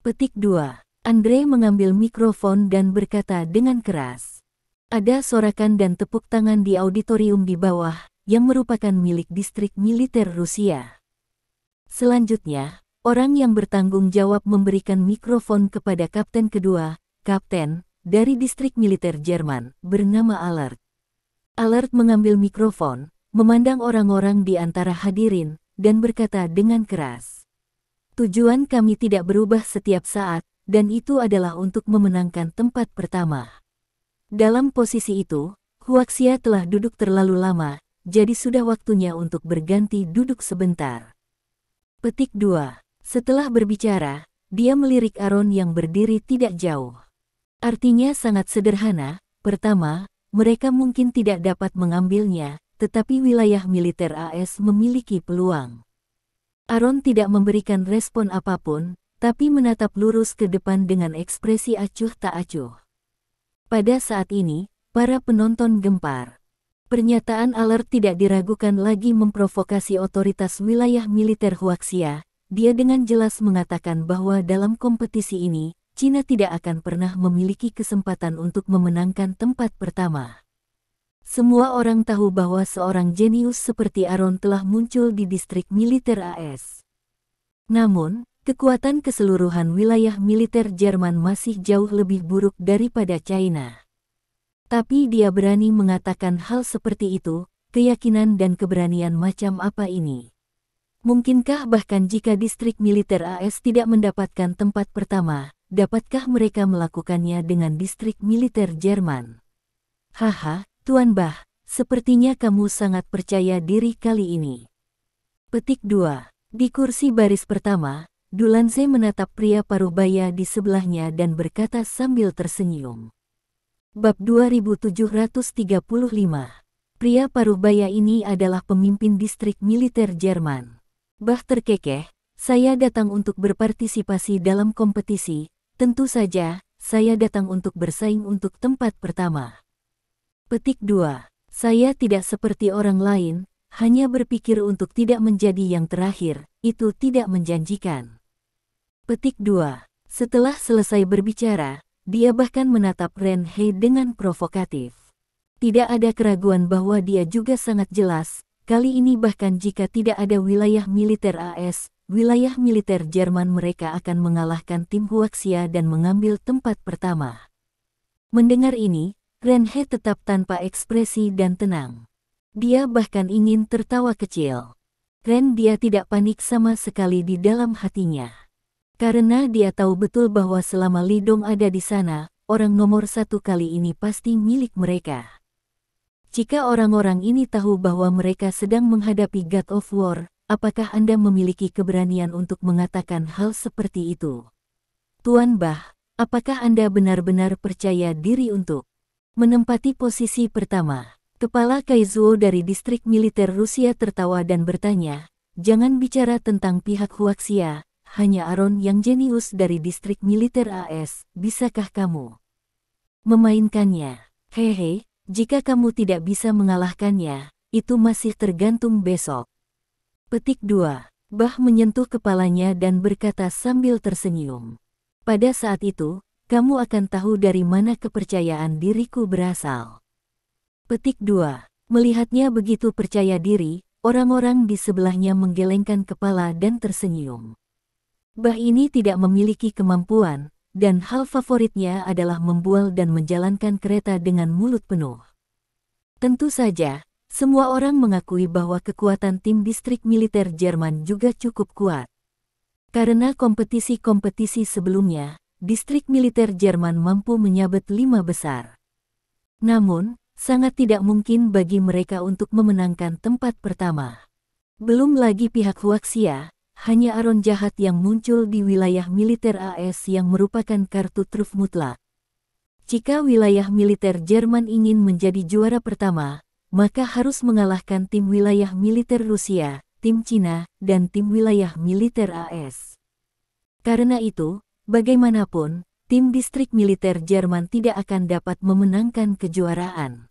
Petik 2. Andre mengambil mikrofon dan berkata dengan keras. Ada sorakan dan tepuk tangan di auditorium di bawah, yang merupakan milik distrik militer Rusia. Selanjutnya, orang yang bertanggung jawab memberikan mikrofon kepada kapten kedua, kapten, dari distrik militer Jerman, bernama Alert. Alert mengambil mikrofon, memandang orang-orang di antara hadirin, dan berkata dengan keras. Tujuan kami tidak berubah setiap saat, dan itu adalah untuk memenangkan tempat pertama. Dalam posisi itu, Huaxia telah duduk terlalu lama, jadi sudah waktunya untuk berganti duduk sebentar. Petik 2. Setelah berbicara, dia melirik Aron yang berdiri tidak jauh. Artinya sangat sederhana, pertama, mereka mungkin tidak dapat mengambilnya, tetapi wilayah militer AS memiliki peluang. Aron tidak memberikan respon apapun, tapi menatap lurus ke depan dengan ekspresi acuh tak acuh. Pada saat ini, para penonton gempar. Pernyataan Alert tidak diragukan lagi memprovokasi otoritas wilayah militer Huaxia. Dia dengan jelas mengatakan bahwa dalam kompetisi ini, Cina tidak akan pernah memiliki kesempatan untuk memenangkan tempat pertama. Semua orang tahu bahwa seorang jenius seperti Aron telah muncul di distrik militer AS. Namun, kekuatan keseluruhan wilayah militer Jerman masih jauh lebih buruk daripada China. Tapi dia berani mengatakan hal seperti itu, keyakinan dan keberanian macam apa ini? Mungkinkah bahkan jika distrik militer AS tidak mendapatkan tempat pertama, dapatkah mereka melakukannya dengan distrik militer Jerman? Haha, Tuan Bah, sepertinya kamu sangat percaya diri kali ini. Petik 2. Di kursi baris pertama, Dulanze menatap pria paruh baya di sebelahnya dan berkata sambil tersenyum. Bab 2735. Pria parubaya ini adalah pemimpin distrik militer Jerman. Bah terkekeh, saya datang untuk berpartisipasi dalam kompetisi. Tentu saja, saya datang untuk bersaing untuk tempat pertama. Petik 2. Saya tidak seperti orang lain, hanya berpikir untuk tidak menjadi yang terakhir, itu tidak menjanjikan. Petik 2. Setelah selesai berbicara, dia bahkan menatap Ren He dengan provokatif. Tidak ada keraguan bahwa dia juga sangat jelas, kali ini bahkan jika tidak ada wilayah militer AS, wilayah militer Jerman mereka akan mengalahkan tim Huaxia dan mengambil tempat pertama. Mendengar ini, Ren He tetap tanpa ekspresi dan tenang. Dia bahkan ingin tertawa kecil. Dia tidak panik sama sekali di dalam hatinya. Karena dia tahu betul bahwa selama Li Dong ada di sana, orang nomor satu kali ini pasti milik mereka. Jika orang-orang ini tahu bahwa mereka sedang menghadapi God of War, apakah Anda memiliki keberanian untuk mengatakan hal seperti itu? Tuan Bah, apakah Anda benar-benar percaya diri untuk menempati posisi pertama? Kepala Kaizuo dari distrik militer Rusia tertawa dan bertanya, jangan bicara tentang pihak Huaxia. Hanya Aron yang jenius dari distrik militer AS, bisakah kamu memainkannya? Hehe, jika kamu tidak bisa mengalahkannya, itu masih tergantung besok. Petik 2. Bah menyentuh kepalanya dan berkata sambil tersenyum. Pada saat itu, kamu akan tahu dari mana kepercayaan diriku berasal. Petik 2. Melihatnya begitu percaya diri, orang-orang di sebelahnya menggelengkan kepala dan tersenyum. Bah ini tidak memiliki kemampuan, dan hal favoritnya adalah membual dan menjalankan kereta dengan mulut penuh. Tentu saja, semua orang mengakui bahwa kekuatan tim distrik militer Jerman juga cukup kuat. Karena kompetisi-kompetisi sebelumnya, distrik militer Jerman mampu menyabet 5 besar. Namun, sangat tidak mungkin bagi mereka untuk memenangkan tempat pertama. Belum lagi pihak Huaxia, hanya Aron jahat yang muncul di wilayah militer AS yang merupakan kartu truf mutlak. Jika wilayah militer Jerman ingin menjadi juara pertama, maka harus mengalahkan tim wilayah militer Rusia, tim Cina, dan tim wilayah militer AS. Karena itu, bagaimanapun, tim distrik militer Jerman tidak akan dapat memenangkan kejuaraan.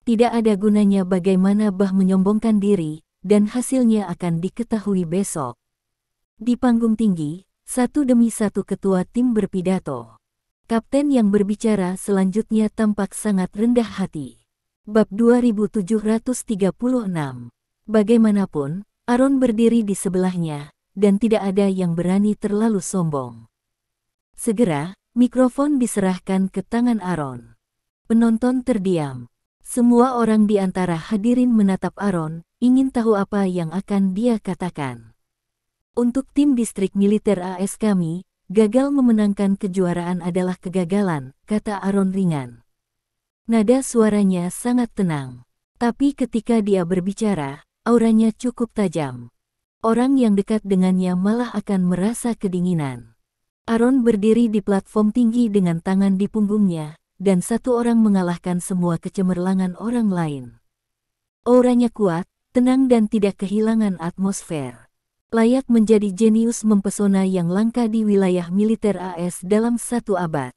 Tidak ada gunanya bagaimana Bah menyombongkan diri, dan hasilnya akan diketahui besok. Di panggung tinggi, satu demi satu ketua tim berpidato. Kapten yang berbicara selanjutnya tampak sangat rendah hati. Bab 2736. Bagaimanapun, Aron berdiri di sebelahnya, dan tidak ada yang berani terlalu sombong. Segera, mikrofon diserahkan ke tangan Aron. Penonton terdiam. Semua orang di antara hadirin menatap Aron, ingin tahu apa yang akan dia katakan. Untuk tim distrik militer AS kami, gagal memenangkan kejuaraan adalah kegagalan, kata Aron ringan. Nada suaranya sangat tenang. Tapi ketika dia berbicara, auranya cukup tajam. Orang yang dekat dengannya malah akan merasa kedinginan. Aron berdiri di platform tinggi dengan tangan di punggungnya, dan satu orang mengalahkan semua kecemerlangan orang lain. Auranya kuat, tenang dan tidak kehilangan atmosfer. Layak menjadi jenius mempesona yang langka di wilayah militer AS dalam 1 abad.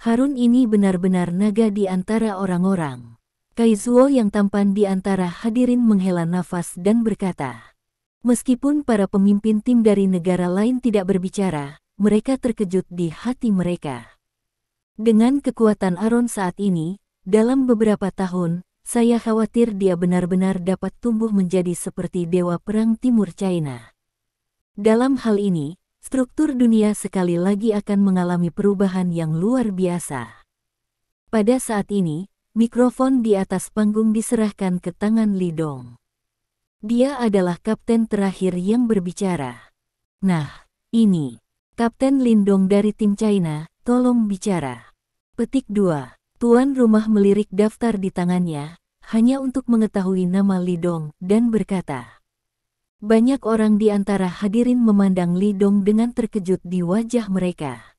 Harun ini benar-benar naga di antara orang-orang. Kaizuo yang tampan di antara hadirin menghela nafas dan berkata, meskipun para pemimpin tim dari negara lain tidak berbicara, mereka terkejut di hati mereka. Dengan kekuatan Aron saat ini, dalam beberapa tahun, saya khawatir dia benar-benar dapat tumbuh menjadi seperti dewa perang Timur China. Dalam hal ini, struktur dunia sekali lagi akan mengalami perubahan yang luar biasa. Pada saat ini, mikrofon di atas panggung diserahkan ke tangan Li Dong. Dia adalah kapten terakhir yang berbicara. Nah, ini, Kapten Lindong dari tim China, tolong bicara. Petik 2. Tuan rumah melirik daftar di tangannya, hanya untuk mengetahui nama Li Dong, dan berkata. Banyak orang di antara hadirin memandang Li Dong dengan terkejut di wajah mereka.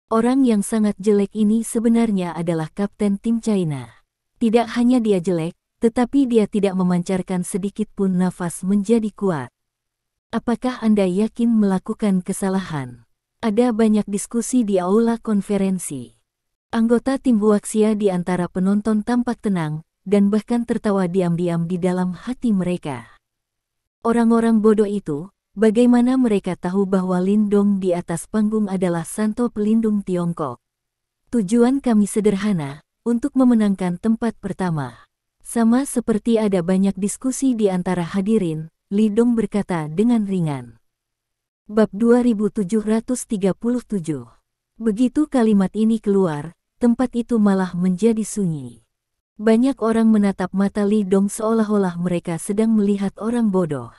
Orang yang sangat jelek ini sebenarnya adalah kapten tim China. Tidak hanya dia jelek, tetapi dia tidak memancarkan sedikit pun nafas menjadi kuat. Apakah Anda yakin melakukan kesalahan? Ada banyak diskusi di aula konferensi. Anggota tim Huaxia di antara penonton tampak tenang, dan bahkan tertawa diam-diam di dalam hati mereka. Orang-orang bodoh itu, bagaimana mereka tahu bahwa Lindong di atas panggung adalah santo pelindung Tiongkok? Tujuan kami sederhana, untuk memenangkan tempat pertama. Sama seperti ada banyak diskusi di antara hadirin, Lindong berkata dengan ringan. Bab 2737. Begitu kalimat ini keluar, tempat itu malah menjadi sunyi. Banyak orang menatap mata Lindong seolah-olah mereka sedang melihat orang bodoh.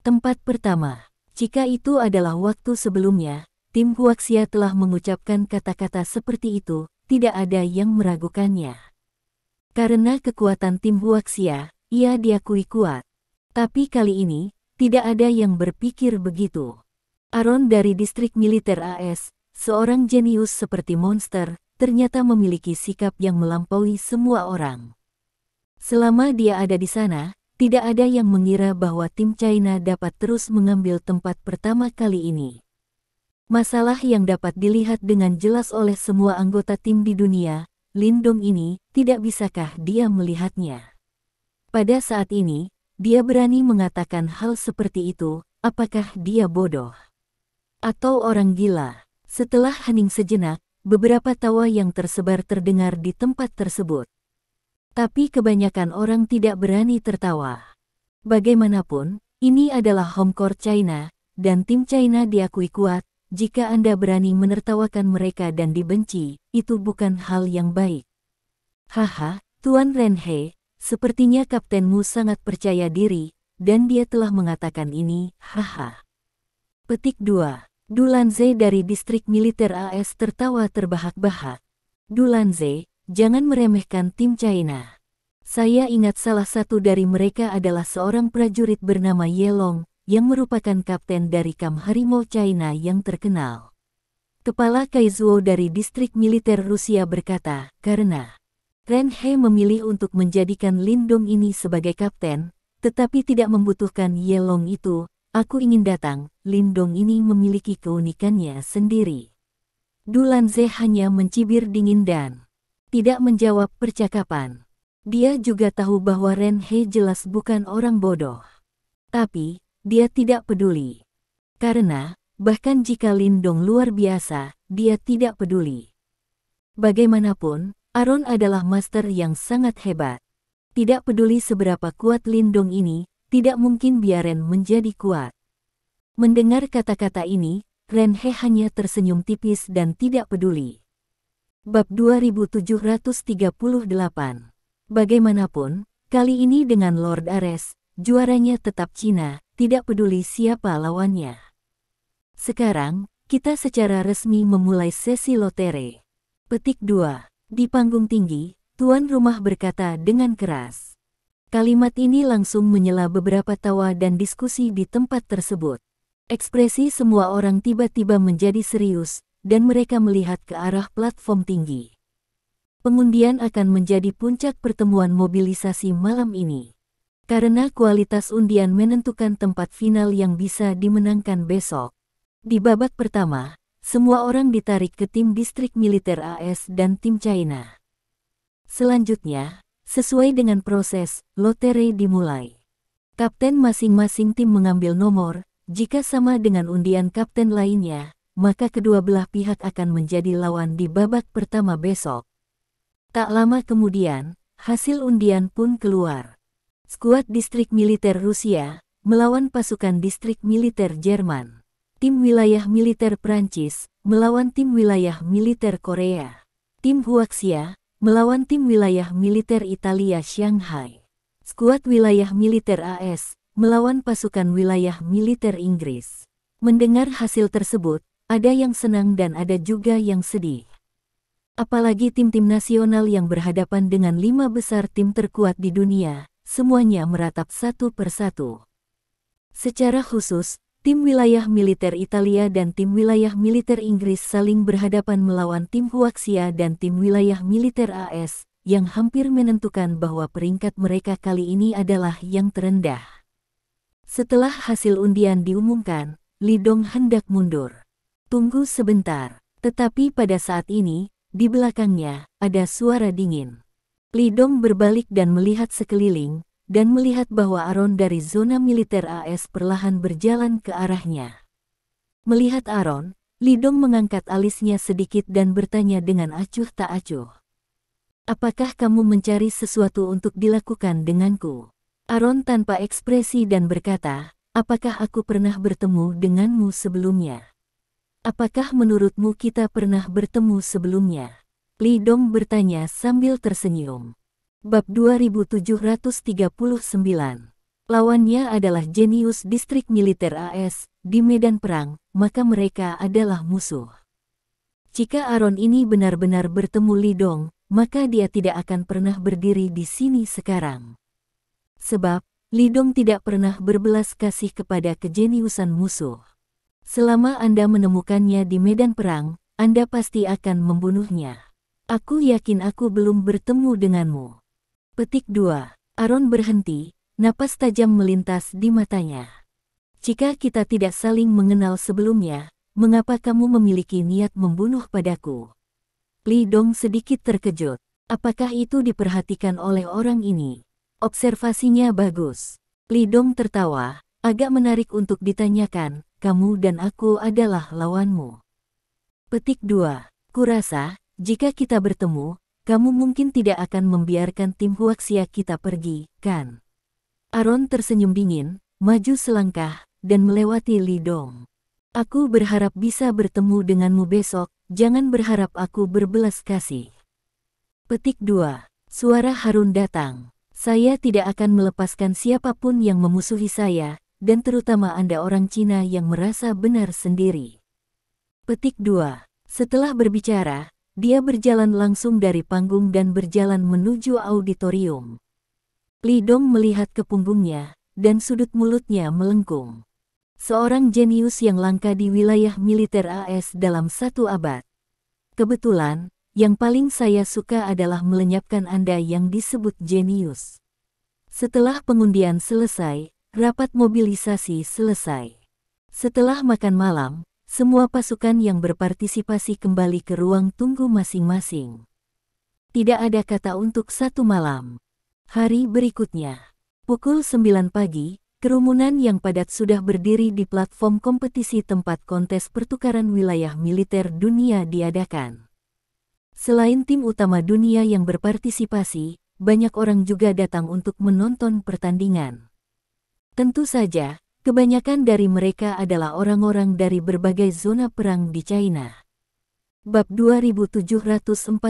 Tempat pertama. Jika itu adalah waktu sebelumnya, tim Huaxia telah mengucapkan kata-kata seperti itu, tidak ada yang meragukannya. Karena kekuatan tim Huaxia, ia diakui kuat. Tapi kali ini, tidak ada yang berpikir begitu. Aaron dari distrik militer AS, seorang jenius seperti monster, ternyata memiliki sikap yang melampaui semua orang. Selama dia ada di sana, tidak ada yang mengira bahwa tim China dapat terus mengambil tempat pertama kali ini. Masalah yang dapat dilihat dengan jelas oleh semua anggota tim di dunia, Lindong ini, tidak bisakah dia melihatnya? Pada saat ini, dia berani mengatakan hal seperti itu, apakah dia bodoh? Atau orang gila? Setelah hening sejenak, beberapa tawa yang tersebar terdengar di tempat tersebut. Tapi kebanyakan orang tidak berani tertawa. Bagaimanapun, ini adalah home court China, dan tim China diakui kuat. Jika Anda berani menertawakan mereka dan dibenci, itu bukan hal yang baik. Haha, Tuan Renhe, sepertinya kaptenmu sangat percaya diri, dan dia telah mengatakan ini, haha. Petik 2. Dulanze dari distrik militer AS tertawa terbahak-bahak. Dulanze, jangan meremehkan tim China. Saya ingat salah satu dari mereka adalah seorang prajurit bernama Yelong, yang merupakan kapten dari kam harimau China yang terkenal. Kepala Kaizuo dari distrik militer Rusia berkata, karena Renhe memilih untuk menjadikan Lindong ini sebagai kapten, tetapi tidak membutuhkan Yelong itu, aku ingin datang. Lindong ini memiliki keunikannya sendiri. Dulanze hanya mencibir dingin dan tidak menjawab percakapan. Dia juga tahu bahwa Renhe jelas bukan orang bodoh. Tapi, dia tidak peduli. Karena, bahkan jika Lindong luar biasa, dia tidak peduli. Bagaimanapun, Aaron adalah master yang sangat hebat. Tidak peduli seberapa kuat Lindong ini, tidak mungkin biaren menjadi kuat. Mendengar kata-kata ini, Renhe hanya tersenyum tipis dan tidak peduli. Bab 2738. Bagaimanapun, kali ini dengan Lord Ares, juaranya tetap Cina, tidak peduli siapa lawannya. Sekarang, kita secara resmi memulai sesi lotre. Petik 2. Di panggung tinggi, tuan rumah berkata dengan keras. Kalimat ini langsung menyela beberapa tawa dan diskusi di tempat tersebut. Ekspresi semua orang tiba-tiba menjadi serius, dan mereka melihat ke arah platform tinggi. Pengundian akan menjadi puncak pertemuan mobilisasi malam ini. Karena kualitas undian menentukan tempat final yang bisa dimenangkan besok. Di babak pertama, semua orang ditarik ke tim distrik militer AS dan tim China. Selanjutnya, sesuai dengan proses, lotre dimulai. Kapten masing-masing tim mengambil nomor, jika sama dengan undian kapten lainnya, maka kedua belah pihak akan menjadi lawan di babak pertama besok. Tak lama kemudian, hasil undian pun keluar. Skuad distrik militer Rusia, melawan pasukan distrik militer Jerman. Tim wilayah militer Prancis, melawan tim wilayah militer Korea. Tim Huaxia, melawan tim wilayah militer Italia Shanghai. Skuad wilayah militer AS, melawan pasukan wilayah militer Inggris. Mendengar hasil tersebut, ada yang senang dan ada juga yang sedih. Apalagi tim-tim nasional yang berhadapan dengan 5 besar tim terkuat di dunia, semuanya meratap satu persatu. Secara khusus, Tim wilayah militer Italia dan tim wilayah militer Inggris saling berhadapan melawan tim Huaxia dan tim wilayah militer AS, yang hampir menentukan bahwa peringkat mereka kali ini adalah yang terendah. Setelah hasil undian diumumkan, Li Dong hendak mundur. Tunggu sebentar, tetapi pada saat ini, di belakangnya, ada suara dingin. Li Dong berbalik dan melihat sekeliling, dan melihat bahwa Aaron dari zona militer AS perlahan berjalan ke arahnya. Melihat Aaron, Li Dong mengangkat alisnya sedikit dan bertanya dengan acuh tak acuh. Apakah kamu mencari sesuatu untuk dilakukan denganku? Aaron tanpa ekspresi dan berkata, apakah aku pernah bertemu denganmu sebelumnya? Apakah menurutmu kita pernah bertemu sebelumnya? Li Dong bertanya sambil tersenyum. Bab 2739. Lawannya adalah jenius distrik militer AS, di medan perang, maka mereka adalah musuh. Jika Aaron ini benar-benar bertemu Li Dong, maka dia tidak akan pernah berdiri di sini sekarang. Sebab, Li Dong tidak pernah berbelas kasih kepada kejeniusan musuh. Selama Anda menemukannya di medan perang, Anda pasti akan membunuhnya. Aku yakin aku belum bertemu denganmu. Petik 2. Aaron berhenti, napas tajam melintas di matanya. Jika kita tidak saling mengenal sebelumnya, mengapa kamu memiliki niat membunuh padaku? Li Dong sedikit terkejut. Apakah itu diperhatikan oleh orang ini? Observasinya bagus. Li Dong tertawa, agak menarik untuk ditanyakan, kamu dan aku adalah lawanmu. Petik 2. Kurasa, jika kita bertemu, kamu mungkin tidak akan membiarkan tim Huaxia kita pergi, kan? Aaron tersenyum dingin, maju selangkah, dan melewati Li Dong. Aku berharap bisa bertemu denganmu besok, jangan berharap aku berbelas kasih. Petik 2. Suara Harun datang. Saya tidak akan melepaskan siapapun yang memusuhi saya, dan terutama Anda orang Cina yang merasa benar sendiri. Petik 2. Setelah berbicara, dia berjalan langsung dari panggung dan berjalan menuju auditorium. Li Dong melihat ke punggungnya, dan sudut mulutnya melengkung. Seorang jenius yang langka di wilayah militer AS dalam 1 abad. Kebetulan, yang paling saya suka adalah melenyapkan Anda yang disebut jenius. Setelah pengundian selesai, rapat mobilisasi selesai. Setelah makan malam, semua pasukan yang berpartisipasi kembali ke ruang tunggu masing-masing. Tidak ada kata untuk 1 malam. Hari berikutnya, pukul 9 pagi, kerumunan yang padat sudah berdiri di platform kompetisi tempat kontes pertukaran wilayah militer dunia diadakan. Selain tim utama dunia yang berpartisipasi, banyak orang juga datang untuk menonton pertandingan. Tentu saja, kebanyakan dari mereka adalah orang-orang dari berbagai zona perang di China. Bab 2740.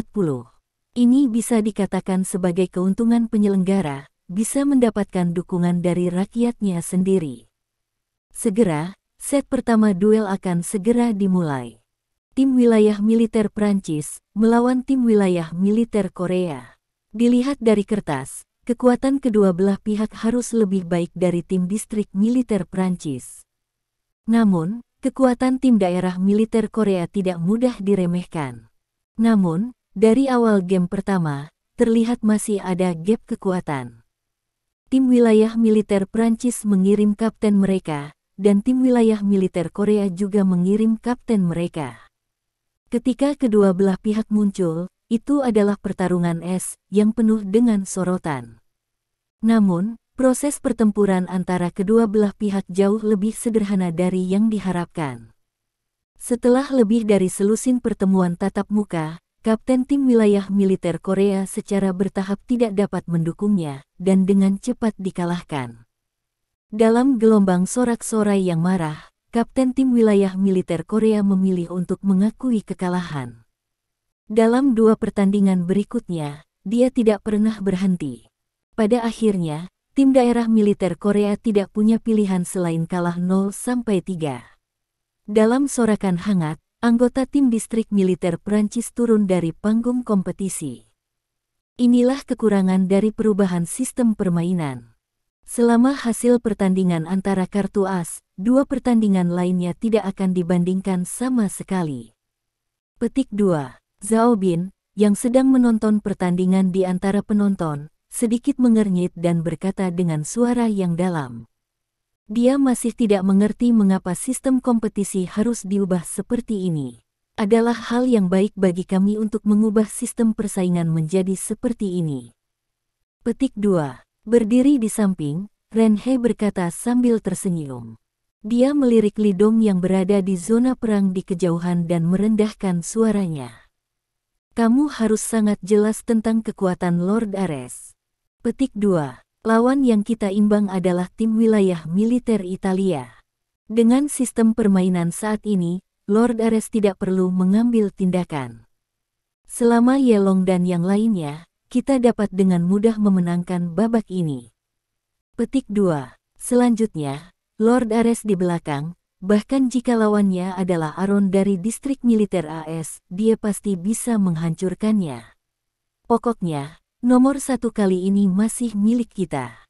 Ini bisa dikatakan sebagai keuntungan penyelenggara, bisa mendapatkan dukungan dari rakyatnya sendiri. Segera, set pertama duel akan segera dimulai. Tim wilayah militer Prancis melawan tim wilayah militer Korea. Dilihat dari kertas, kekuatan kedua belah pihak harus lebih baik dari tim distrik militer Prancis. Namun, kekuatan tim daerah militer Korea tidak mudah diremehkan. Namun, dari awal game pertama, terlihat masih ada gap kekuatan. Tim wilayah militer Prancis mengirim kapten mereka, dan tim wilayah militer Korea juga mengirim kapten mereka. Ketika kedua belah pihak muncul, itu adalah pertarungan es yang penuh dengan sorotan. Namun, proses pertempuran antara kedua belah pihak jauh lebih sederhana dari yang diharapkan. Setelah lebih dari selusin pertemuan tatap muka, kapten tim wilayah militer Korea secara bertahap tidak dapat mendukungnya, dan dengan cepat dikalahkan. Dalam gelombang sorak-sorai yang marah, kapten tim wilayah militer Korea memilih untuk mengakui kekalahan. Dalam 2 pertandingan berikutnya, dia tidak pernah berhenti. Pada akhirnya, tim daerah militer Korea tidak punya pilihan selain kalah 0-3. Dalam sorakan hangat, anggota tim distrik militer Prancis turun dari panggung kompetisi. Inilah kekurangan dari perubahan sistem permainan. Selama hasil pertandingan antara kartu as, dua pertandingan lainnya tidak akan dibandingkan sama sekali. Petik 2. Zhao Bin, yang sedang menonton pertandingan di antara penonton, sedikit mengernyit dan berkata dengan suara yang dalam. Dia masih tidak mengerti mengapa sistem kompetisi harus diubah seperti ini. Adalah hal yang baik bagi kami untuk mengubah sistem persaingan menjadi seperti ini. Petik 2. Berdiri di samping, Ren He berkata sambil tersenyum. Dia melirik Li Dong yang berada di zona perang di kejauhan dan merendahkan suaranya. Kamu harus sangat jelas tentang kekuatan Lord Ares. Petik 2. Lawan yang kita imbang adalah tim wilayah militer Italia. Dengan sistem permainan saat ini, Lord Ares tidak perlu mengambil tindakan. Selama Yelong dan yang lainnya, kita dapat dengan mudah memenangkan babak ini. Petik 2. Selanjutnya, Lord Ares di belakang, bahkan jika lawannya adalah Aron dari distrik militer AS, dia pasti bisa menghancurkannya. Pokoknya, nomor 1 kali ini masih milik kita.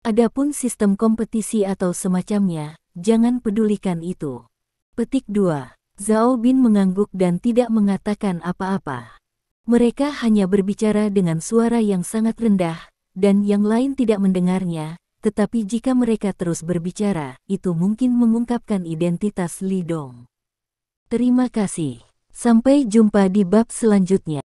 Adapun sistem kompetisi atau semacamnya, jangan pedulikan itu. Petik 2. Zhao Bin mengangguk dan tidak mengatakan apa-apa. Mereka hanya berbicara dengan suara yang sangat rendah, dan yang lain tidak mendengarnya. Tetapi jika mereka terus berbicara, itu mungkin mengungkapkan identitas Li Dong. Terima kasih. Sampai jumpa di bab selanjutnya.